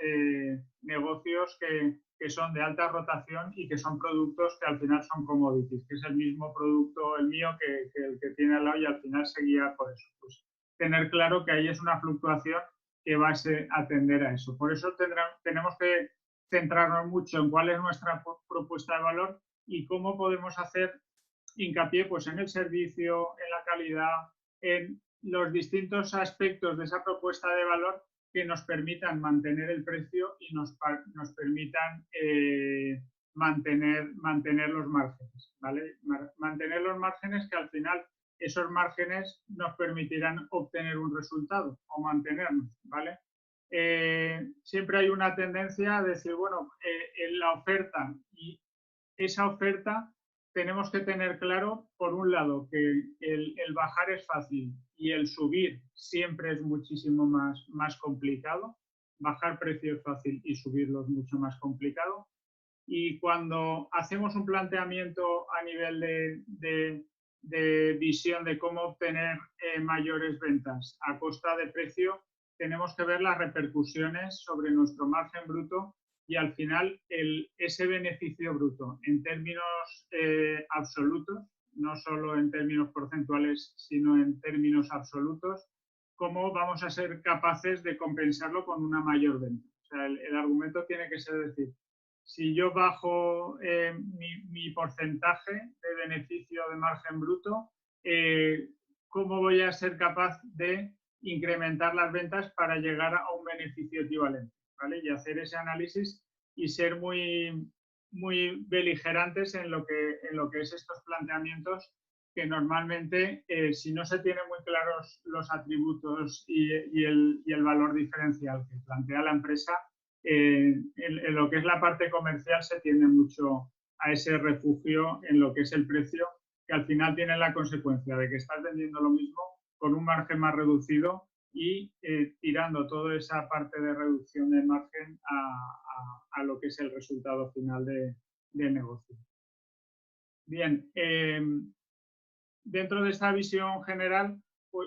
negocios que son de alta rotación y que son productos que al final son commodities, que es el mismo producto el mío que el que tiene al lado y al final se guía por eso. Pues tener claro que ahí es una fluctuación que va a atender a eso. Por eso tenemos que centrarnos mucho en cuál es nuestra propuesta de valor y cómo podemos hacer hincapié pues, en el servicio, en la calidad, en los distintos aspectos de esa propuesta de valor que nos permitan mantener el precio y nos permitan mantener los márgenes, ¿vale? Mantener los márgenes que al final esos márgenes nos permitirán obtener un resultado o mantenernos, ¿vale? Siempre hay una tendencia a decir, bueno, en la oferta y esa oferta tenemos que tener claro, por un lado, que el bajar es fácil y el subir siempre es muchísimo más complicado. Bajar precio es fácil y subirlo es mucho más complicado. Y cuando hacemos un planteamiento a nivel de visión de cómo obtener mayores ventas a costa de precio, tenemos que ver las repercusiones sobre nuestro margen bruto y al final ese beneficio bruto en términos absolutos, no solo en términos porcentuales, sino en términos absolutos, cómo vamos a ser capaces de compensarlo con una mayor venta. O sea, el argumento tiene que ser decir, si yo bajo mi porcentaje de beneficio de margen bruto, ¿cómo voy a ser capaz de incrementar las ventas para llegar a un beneficio equivalente? ¿Vale? Y hacer ese análisis y ser muy beligerantes en lo que es estos planteamientos que normalmente, si no se tienen muy claros los atributos y el valor diferencial que plantea la empresa, en lo que es la parte comercial se tiende mucho a ese refugio en lo que es el precio, que al final tiene la consecuencia de que estás vendiendo lo mismo con un margen más reducido y tirando toda esa parte de reducción de margen a lo que es el resultado final del negocio. Bien, dentro de esta visión general, pues,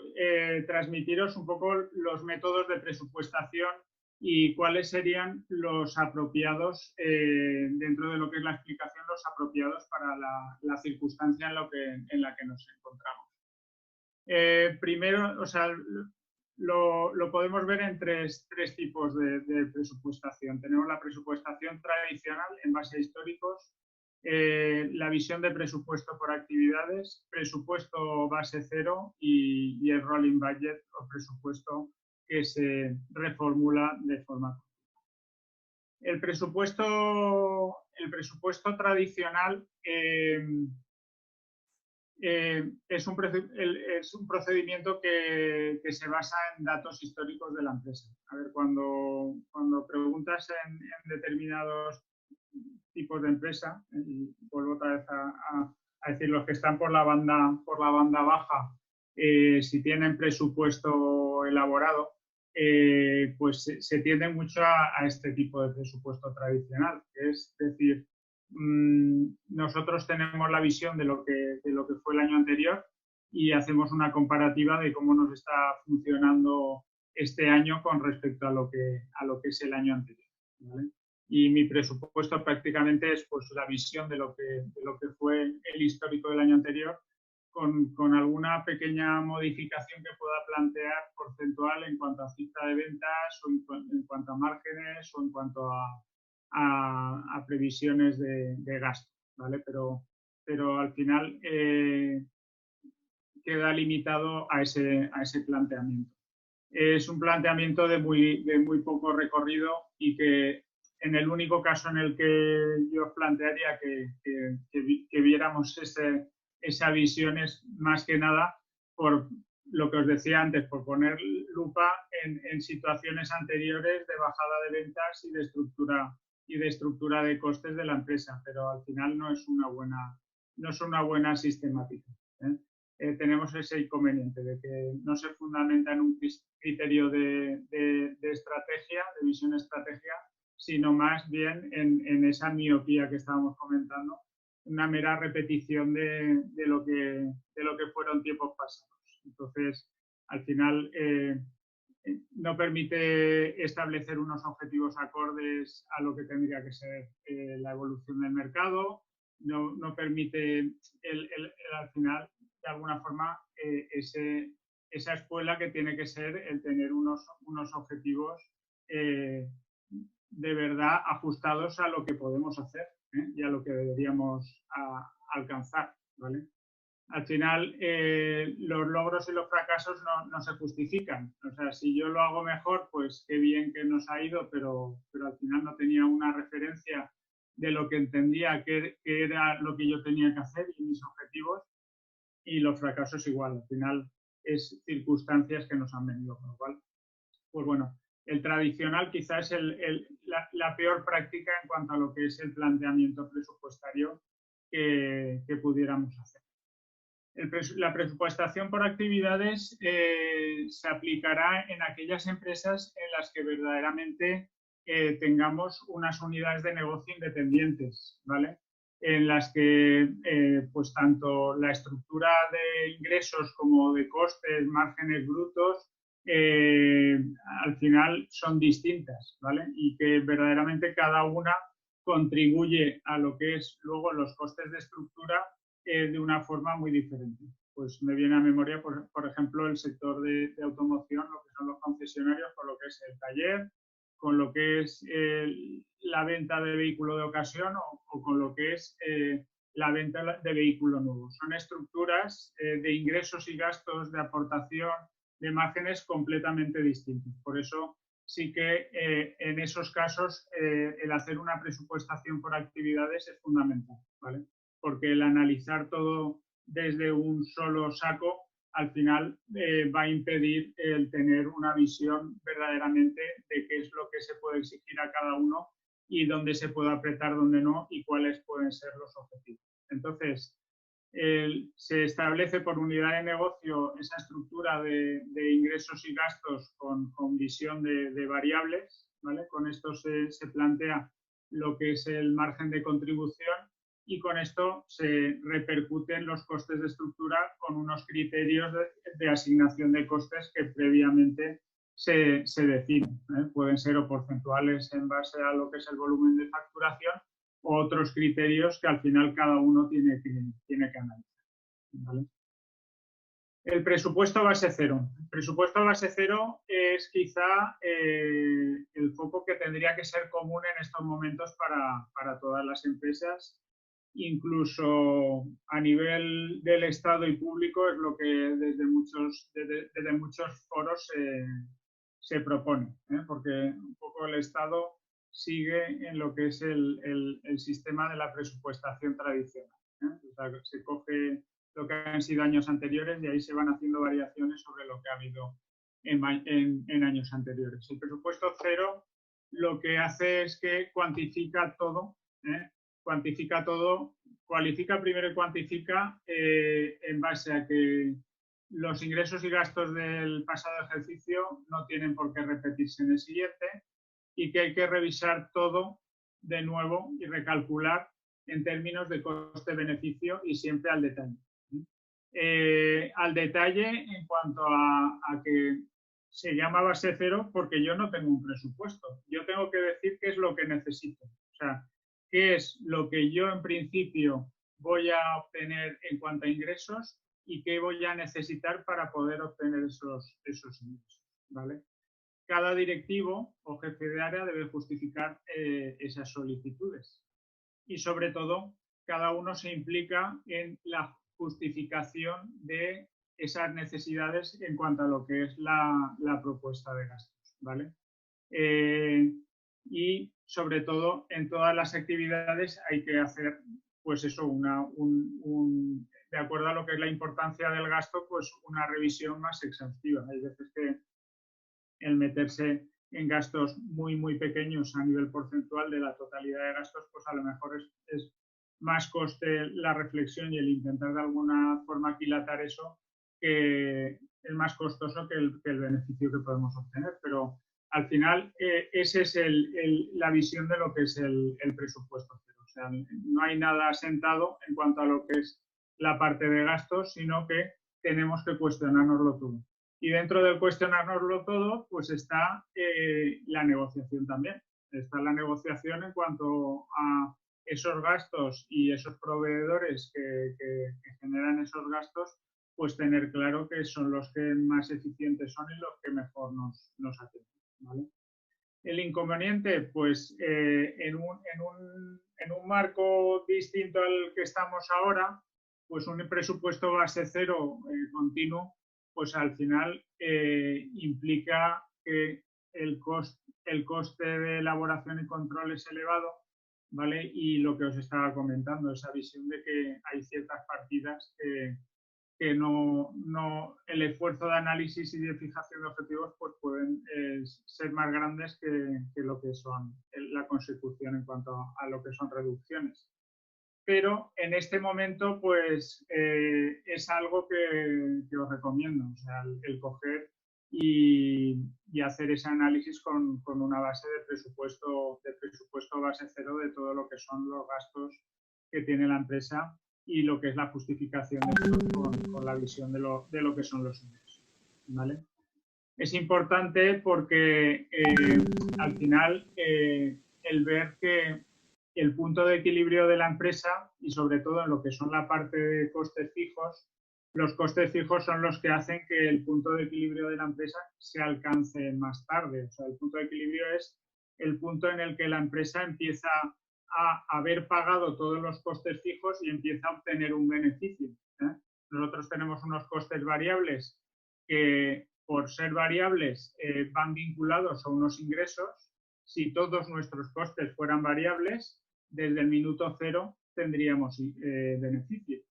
transmitiros un poco los métodos de presupuestación y cuáles serían los apropiados, dentro de lo que es la explicación, los apropiados para la circunstancia en la que nos encontramos. Primero, o sea, lo podemos ver en tres tipos de presupuestación. Tenemos la presupuestación tradicional en base a históricos, la visión de presupuesto por actividades, presupuesto base cero y el rolling budget o presupuesto que se reformula de forma continua. El presupuesto tradicional es un procedimiento que se basa en datos históricos de la empresa. A ver, cuando preguntas en determinados tipos de empresa, y vuelvo otra vez a decir, los que están por la banda baja, si tienen presupuesto elaborado, pues se tiende mucho a este tipo de presupuesto tradicional, que es decir, nosotros tenemos la visión de lo que fue el año anterior y hacemos una comparativa de cómo nos está funcionando este año con respecto a lo que es el año anterior, ¿vale? Y mi presupuesto prácticamente es pues la visión de lo que fue el histórico del año anterior, con alguna pequeña modificación que pueda plantear porcentual en cuanto a cifra de ventas o en cuanto a márgenes o en cuanto a previsiones de gasto, ¿vale? Pero al final queda limitado a ese planteamiento. Es un planteamiento de muy poco recorrido y que en el único caso en el que yo plantearía que viéramos esa visión es más que nada por lo que os decía antes, por poner lupa en situaciones anteriores de bajada de ventas y de estructura de costes de la empresa, pero al final no es una buena sistemática, ¿eh? Tenemos ese inconveniente de que no se fundamenta en un criterio de estrategia, de visión estrategia, sino más bien en esa miopía que estábamos comentando, una mera repetición de lo que fueron tiempos pasados. Entonces, al final, no permite establecer unos objetivos acordes a lo que tendría que ser la evolución del mercado, no permite al final, de alguna forma, esa escuela que tiene que ser el tener unos objetivos de verdad ajustados a lo que podemos hacer, y a lo que deberíamos alcanzar, ¿vale? Al final, los logros y los fracasos no se justifican. O sea, si yo lo hago mejor, pues qué bien que nos ha ido, pero al final no tenía una referencia de lo que entendía que era lo que yo tenía que hacer y mis objetivos, y los fracasos igual. Al final es circunstancias que nos han venido, con lo cual, pues bueno, el tradicional quizás es la peor práctica en cuanto a lo que es el planteamiento presupuestario que pudiéramos hacer. La presupuestación por actividades se aplicará en aquellas empresas en las que verdaderamente tengamos unas unidades de negocio independientes, ¿vale? En las que pues tanto la estructura de ingresos como de costes, márgenes brutos, al final son distintas, ¿vale? Y que verdaderamente cada una contribuye a lo que es luego los costes de estructura de una forma muy diferente. Pues me viene a memoria, por ejemplo, el sector de automoción, lo que son los concesionarios, con lo que es el taller, con lo que es la venta de vehículo de ocasión o con lo que es la venta de vehículo nuevo. Son estructuras de ingresos y gastos, de aportación, de márgenes completamente distintos. Por eso sí que en esos casos el hacer una presupuestación por actividades es fundamental, ¿vale? Porque el analizar todo desde un solo saco al final va a impedir el tener una visión verdaderamente de qué es lo que se puede exigir a cada uno y dónde se puede apretar, dónde no, y cuáles pueden ser los objetivos. Entonces, se establece por unidad de negocio esa estructura de ingresos y gastos con visión de variables, ¿vale? Con esto se plantea lo que es el margen de contribución y con esto se repercuten los costes de estructura con unos criterios de asignación de costes que previamente se definen, ¿eh? Pueden ser o porcentuales en base a lo que es el volumen de facturación o otros criterios que al final cada uno tiene que analizar, ¿vale? El presupuesto base cero. El presupuesto base cero es quizá el foco que tendría que ser común en estos momentos para todas las empresas incluso a nivel del Estado y público es lo que desde muchos foros se propone, porque un poco el Estado sigue en lo que es el sistema de la presupuestación tradicional. O sea, se coge lo que han sido años anteriores y ahí se van haciendo variaciones sobre lo que ha habido en años anteriores. El presupuesto cero lo que hace es que cuantifica todo, cualifica primero y cuantifica en base a que los ingresos y gastos del pasado ejercicio no tienen por qué repetirse en el siguiente y que hay que revisar todo de nuevo y recalcular en términos de coste-beneficio y siempre al detalle. Al detalle en cuanto a que se llama base cero porque yo no tengo un presupuesto. Yo tengo que decir qué es lo que necesito. O sea, qué es lo que yo en principio voy a obtener en cuanto a ingresos y qué voy a necesitar para poder obtener esos ingresos, ¿vale? Cada directivo o jefe de área debe justificar esas solicitudes. Y sobre todo, cada uno se implica en la justificación de esas necesidades en cuanto a lo que es la propuesta de gastos, ¿vale? Y sobre todo, en todas las actividades hay que hacer, pues eso, de acuerdo a lo que es la importancia del gasto, pues una revisión más exhaustiva. Hay veces que el meterse en gastos muy, muy pequeños a nivel porcentual de la totalidad de gastos, pues a lo mejor es más coste la reflexión y el intentar de alguna forma aquilatar eso, que es más costoso que el beneficio que podemos obtener. Pero al final esa es la visión de lo que es el presupuesto cero. O sea, no hay nada asentado en cuanto a lo que es la parte de gastos, sino que tenemos que cuestionárnoslo todo. Y dentro del cuestionárnoslo todo, pues está la negociación también. Está la negociación en cuanto a esos gastos y esos proveedores que generan esos gastos, pues tener claro que son los que más eficientes son y los que mejor nos atienden, ¿vale? El inconveniente, pues en un marco distinto al que estamos ahora, pues un presupuesto base cero continuo, pues al final implica que el coste de elaboración y control es elevado, ¿vale? Y lo que os estaba comentando, esa visión de que hay ciertas partidas que no el esfuerzo de análisis y de fijación de objetivos pues pueden ser más grandes que lo que son la consecución en cuanto a lo que son reducciones. Pero en este momento pues es algo que os recomiendo, o sea, el coger y hacer ese análisis con una base de presupuesto base cero de todo lo que son los gastos que tiene la empresa y lo que es la justificación de esto con la visión de lo que son los ingresos, ¿vale? Es importante porque al final el ver que el punto de equilibrio de la empresa y sobre todo en lo que son la parte de costes fijos, los costes fijos son los que hacen que el punto de equilibrio de la empresa se alcance más tarde. O sea, el punto de equilibrio es el punto en el que la empresa empieza a haber pagado todos los costes fijos y empieza a obtener un beneficio. Nosotros tenemos unos costes variables que, por ser variables, van vinculados a unos ingresos. Si todos nuestros costes fueran variables, desde el minuto cero tendríamos beneficio.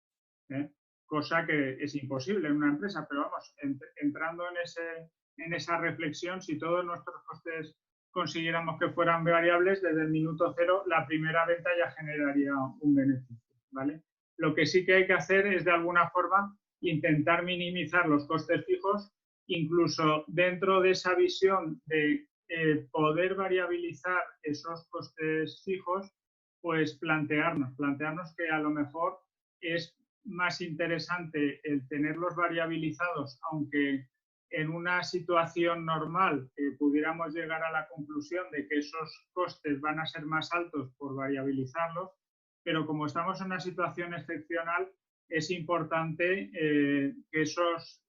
Cosa que es imposible en una empresa, pero vamos, entrando en esa reflexión, si todos nuestros costes consiguiéramos que fueran variables, desde el minuto cero la primera venta ya generaría un beneficio, ¿vale? Lo que sí que hay que hacer es, de alguna forma, intentar minimizar los costes fijos, incluso dentro de esa visión de poder variabilizar esos costes fijos, pues plantearnos que a lo mejor es más interesante el tenerlos variabilizados, aunque en una situación normal pudiéramos llegar a la conclusión de que esos costes van a ser más altos por variabilizarlos, pero como estamos en una situación excepcional, es importante que esos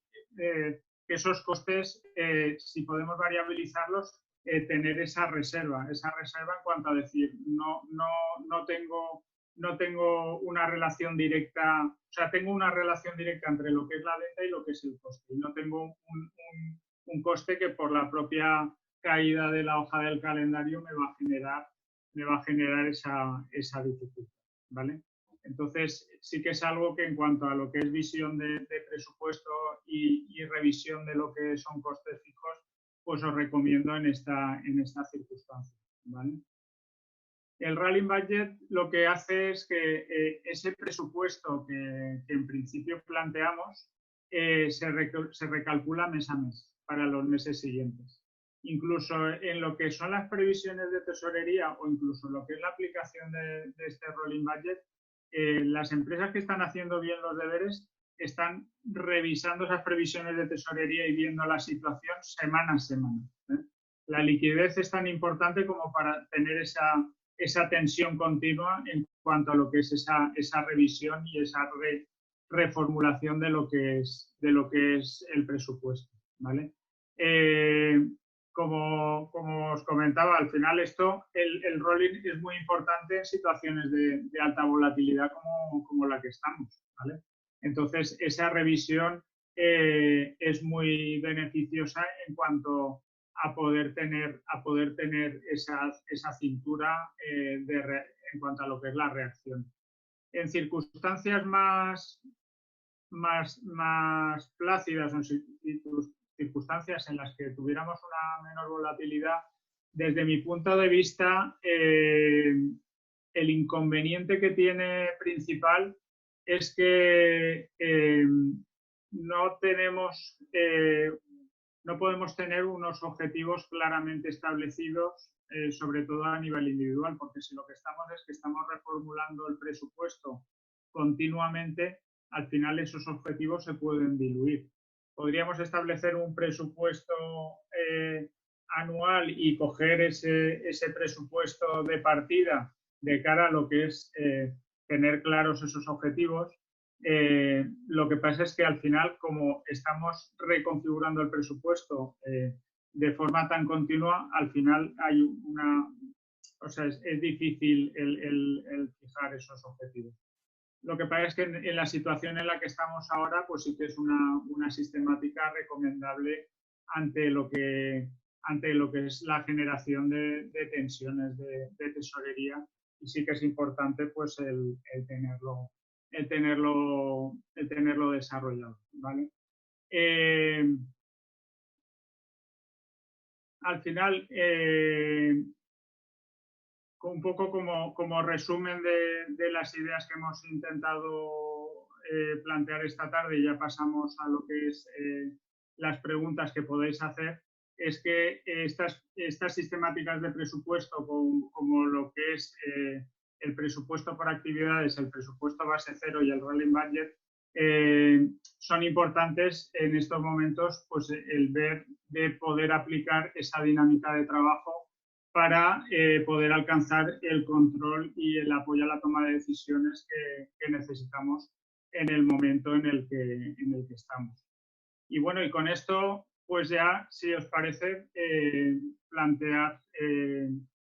costes, si podemos variabilizarlos, tener esa reserva en cuanto a decir, no no tengo una relación directa, o sea, tengo una relación directa entre lo que es la venta y lo que es el coste. Y no tengo un coste que por la propia caída de la hoja del calendario me va a generar esa dificultad, ¿vale? Entonces, sí que es algo que en cuanto a lo que es visión de presupuesto y revisión de lo que son costes fijos, pues os recomiendo en esta circunstancia, ¿vale? El Rolling Budget lo que hace es que ese presupuesto que en principio planteamos se recalcula mes a mes para los meses siguientes. Incluso en lo que son las previsiones de tesorería o incluso lo que es la aplicación de este Rolling Budget, las empresas que están haciendo bien los deberes están revisando esas previsiones de tesorería y viendo la situación semana a semana, ¿eh? La liquidez es tan importante como para tener esa tensión continua en cuanto a lo que es esa revisión y esa reformulación de lo que es el presupuesto, ¿vale? Como os comentaba, al final el rolling es muy importante en situaciones de alta volatilidad como la que estamos, ¿vale? Entonces, esa revisión es muy beneficiosa en cuanto a poder tener esa cintura en cuanto a lo que es la reacción. En circunstancias más plácidas o circunstancias en las que tuviéramos una menor volatilidad, desde mi punto de vista, el inconveniente que tiene principal es que no podemos tener unos objetivos claramente establecidos, sobre todo a nivel individual, porque si lo que estamos es que estamos reformulando el presupuesto continuamente, al final esos objetivos se pueden diluir. Podríamos establecer un presupuesto anual y coger ese presupuesto de partida de cara a lo que es tener claros esos objetivos. Lo que pasa es que al final, como estamos reconfigurando el presupuesto de forma tan continua, al final hay es difícil el fijar esos objetivos. Lo que pasa es que en la situación en la que estamos ahora, pues sí que es una sistemática recomendable ante lo que es la generación de tensiones de tesorería, y sí que es importante pues el tenerlo desarrollado, ¿vale? Al final, un poco como resumen de las ideas que hemos intentado plantear esta tarde, y ya pasamos a lo que es las preguntas que podéis hacer, es que estas sistemáticas de presupuesto, como lo que es el presupuesto por actividades, el presupuesto base cero y el rolling budget, son importantes en estos momentos, pues el ver de poder aplicar esa dinámica de trabajo para poder alcanzar el control y el apoyo a la toma de decisiones que necesitamos en el momento en el que estamos. Y bueno, y con esto, pues ya, si os parece, plantear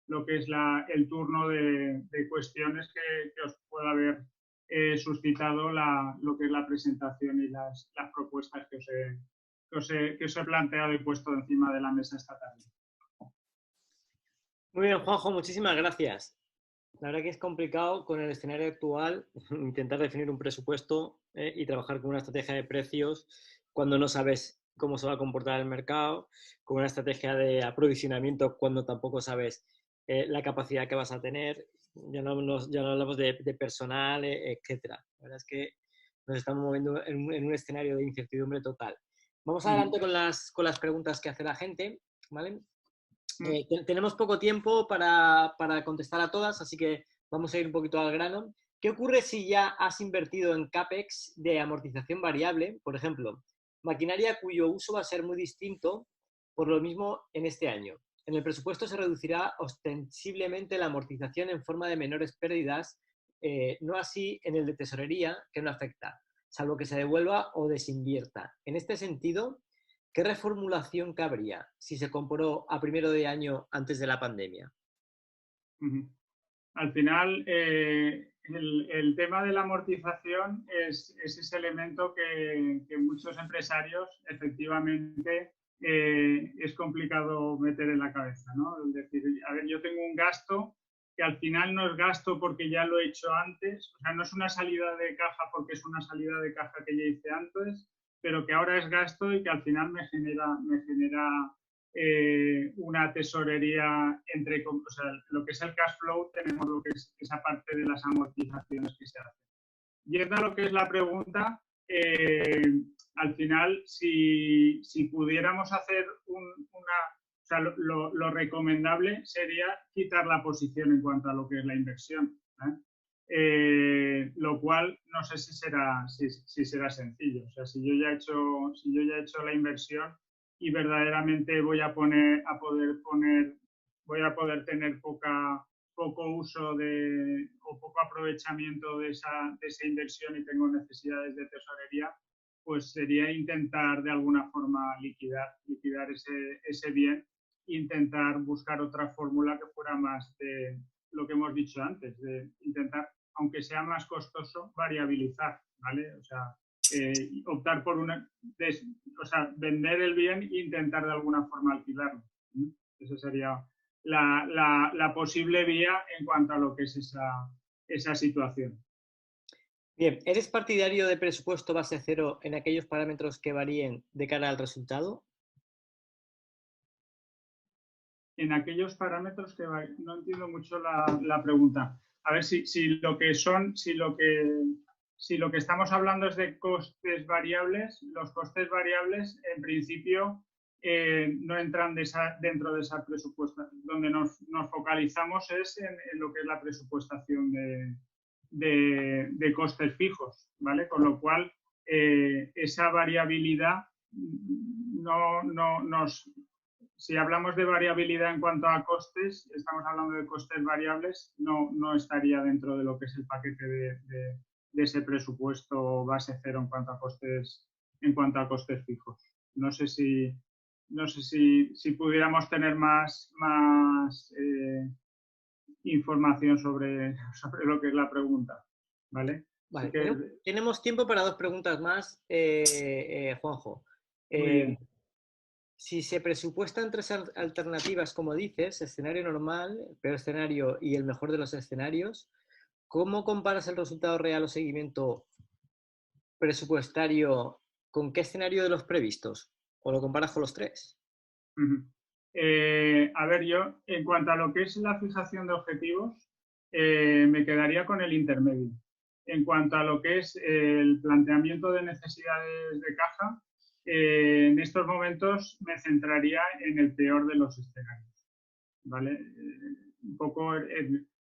lo que es el turno de cuestiones que os pueda haber suscitado lo que es la presentación y las propuestas que os he planteado y puesto encima de la mesa esta tarde. Muy bien, Juanjo, muchísimas gracias. La verdad que es complicado con el escenario actual intentar definir un presupuesto y trabajar con una estrategia de precios cuando no sabes cómo se va a comportar el mercado, con una estrategia de aprovisionamiento cuando tampoco sabes la capacidad que vas a tener. Ya no hablamos de personal, etcétera. La verdad es que nos estamos moviendo en un escenario de incertidumbre total. Vamos adelante con las preguntas que hace la gente, ¿vale? Tenemos poco tiempo para contestar a todas, así que vamos a ir un poquito al grano. ¿Qué ocurre si ya has invertido en CAPEX de amortización variable? Por ejemplo, maquinaria cuyo uso va a ser muy distinto por lo mismo en este año. En el presupuesto se reducirá ostensiblemente la amortización en forma de menores pérdidas, no así en el de tesorería, que no afecta, salvo que se devuelva o desinvierta. En este sentido, ¿qué reformulación cabría si se compró a primero de año antes de la pandemia? Al final, el tema de la amortización es ese elemento que muchos empresarios efectivamente es complicado meter en la cabeza, ¿no? Es decir, a ver, yo tengo un gasto que al final no es gasto porque ya lo he hecho antes, o sea, no es una salida de caja porque es una salida de caja que ya hice antes, pero que ahora es gasto y que al final me genera una tesorería entre, o sea, lo que es el cash flow, tenemos lo que es esa parte de las amortizaciones que se hacen. Yendo a lo que es la pregunta, al final, si pudiéramos hacer o sea, lo recomendable sería quitar la posición en cuanto a lo que es la inversión, lo cual no sé si será sencillo. O sea, si yo ya he hecho la inversión y verdaderamente voy a poder tener poco uso o poco aprovechamiento de esa inversión y tengo necesidades de tesorería, pues sería intentar de alguna forma liquidar ese bien e intentar buscar otra fórmula que fuera más de lo que hemos dicho antes, de intentar, aunque sea más costoso, variabilizar, ¿vale? O sea, optar por vender el bien e intentar de alguna forma alquilarlo. Esa sería la posible vía en cuanto a lo que es esa situación. Bien, ¿eres partidario de presupuesto base cero en aquellos parámetros que varíen de cara al resultado? En aquellos parámetros que no entiendo mucho la pregunta. A ver si lo que estamos hablando es de costes variables, los costes variables en principio no entran dentro de esa presupuestación. Donde nos focalizamos es en lo que es la presupuestación de costes fijos, ¿vale? Con lo cual, esa variabilidad si hablamos de variabilidad en cuanto a costes, estamos hablando de costes variables, no estaría dentro de lo que es el paquete de ese presupuesto base cero en cuanto a costes fijos. No sé si pudiéramos tener más información sobre lo que es la pregunta, ¿vale? Vale, que... tenemos tiempo para 2 preguntas más, Juanjo. Si se presupuestan 3 alternativas, como dices, escenario normal, peor escenario y el mejor de los escenarios, ¿cómo comparas el resultado real o seguimiento presupuestario con qué escenario de los previstos? ¿O lo comparas con los 3? A ver, yo, en cuanto a lo que es la fijación de objetivos, me quedaría con el intermedio. En cuanto a lo que es el planteamiento de necesidades de caja, en estos momentos me centraría en el peor de los escenarios, ¿vale? Un poco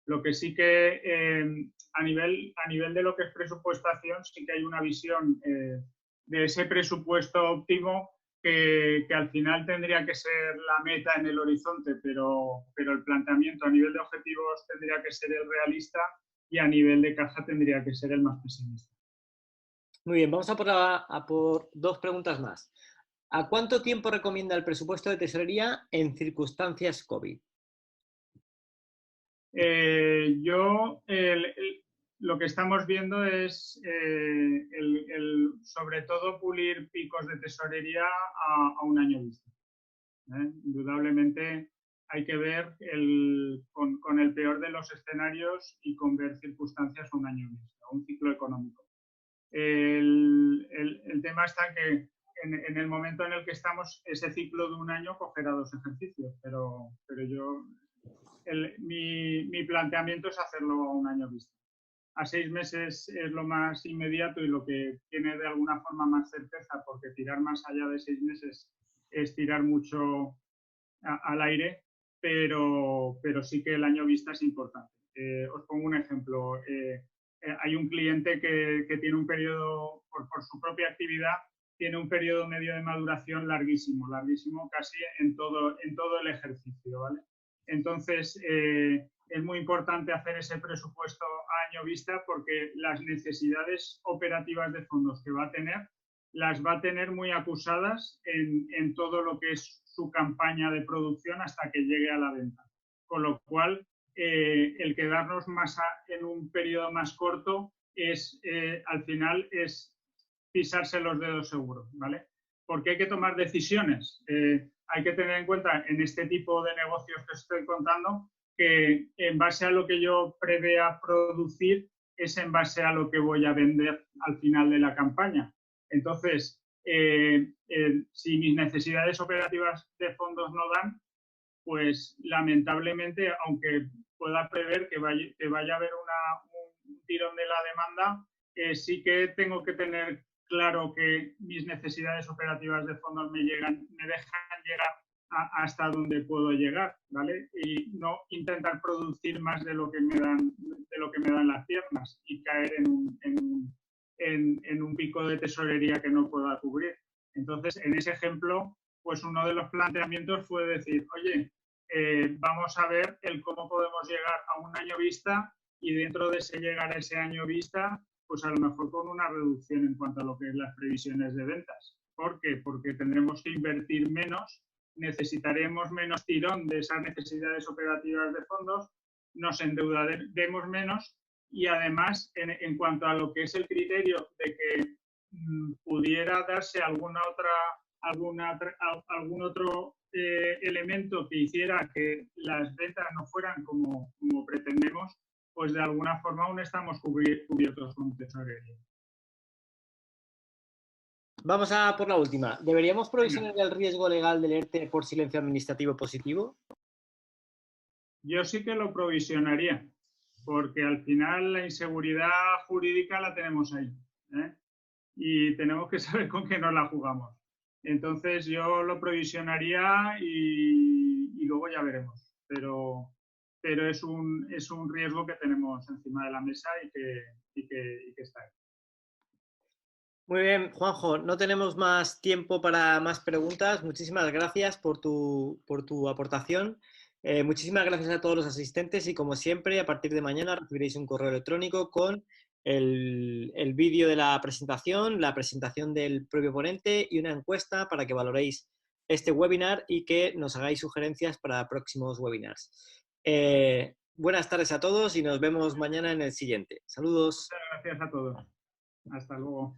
lo que sí que a nivel de lo que es presupuestación sí que hay una visión de ese presupuesto óptimo que al final tendría que ser la meta en el horizonte, pero el planteamiento a nivel de objetivos tendría que ser el realista y a nivel de caja tendría que ser el más pesimista. Muy bien, vamos a por 2 preguntas más. ¿A cuánto tiempo recomienda el presupuesto de tesorería en circunstancias COVID? Lo que estamos viendo es sobre todo pulir picos de tesorería a un año vista. Indudablemente hay que ver con el peor de los escenarios y con ver circunstancias a un año vista, un ciclo económico. El tema está que en el momento en el que estamos, ese ciclo de un año cogerá 2 ejercicios, pero mi planteamiento es hacerlo a un año vista. A 6 meses es lo más inmediato y lo que tiene de alguna forma más certeza, porque tirar más allá de 6 meses es tirar mucho al aire, pero sí que el año vista es importante. Os pongo un ejemplo. Hay un cliente que tiene un periodo, por su propia actividad, tiene un periodo medio de maduración larguísimo, casi en todo el ejercicio, ¿vale? Entonces, es muy importante hacer ese presupuesto a año vista porque las necesidades operativas de fondos que va a tener, las va a tener muy acusadas en todo lo que es su campaña de producción hasta que llegue a la venta. Con lo cual, el quedarnos en un periodo más corto es, al final, es pisarse los dedos seguro, ¿vale? Porque hay que tomar decisiones. Hay que tener en cuenta en este tipo de negocios que estoy contando que en base a lo que yo prevea producir es en base a lo que voy a vender al final de la campaña. Entonces, si mis necesidades operativas de fondos no dan, pues lamentablemente, aunque pueda prever que vaya a haber un tirón de la demanda, sí que tengo que tener claro que mis necesidades operativas de fondos me dejan llegar hasta donde puedo llegar, ¿vale? Y no intentar producir más de lo que me dan las piernas y caer en un pico de tesorería que no pueda cubrir. Entonces, en ese ejemplo, pues uno de los planteamientos fue decir, oye, vamos a ver cómo podemos llegar a un año vista y dentro de ese llegar a ese año vista, pues a lo mejor con una reducción en cuanto a lo que es las previsiones de ventas. ¿Por qué? Porque tendremos que invertir menos, necesitaremos menos tirón de esas necesidades operativas de fondos, nos endeudaremos menos y además en cuanto a lo que es el criterio de que pudiera darse algún otro elemento que hiciera que las ventas no fueran como pretendemos, pues de alguna forma aún estamos cubiertos con tesorería. Vamos a por la última. ¿Deberíamos provisionar el riesgo legal del ERTE por silencio administrativo positivo? Yo sí que lo provisionaría, porque al final la inseguridad jurídica la tenemos ahí, ¿eh? Y tenemos que saber con qué nos la jugamos. Entonces yo lo provisionaría y luego ya veremos. Pero es un riesgo que tenemos encima de la mesa y que está ahí. Muy bien, Juanjo, no tenemos más tiempo para más preguntas. Muchísimas gracias por tu aportación. Muchísimas gracias a todos los asistentes y como siempre, a partir de mañana recibiréis un correo electrónico con el vídeo de la presentación del propio ponente y una encuesta para que valoréis este webinar y que nos hagáis sugerencias para próximos webinars. Buenas tardes a todos y nos vemos mañana en el siguiente. Saludos. Muchas gracias a todos. Hasta luego.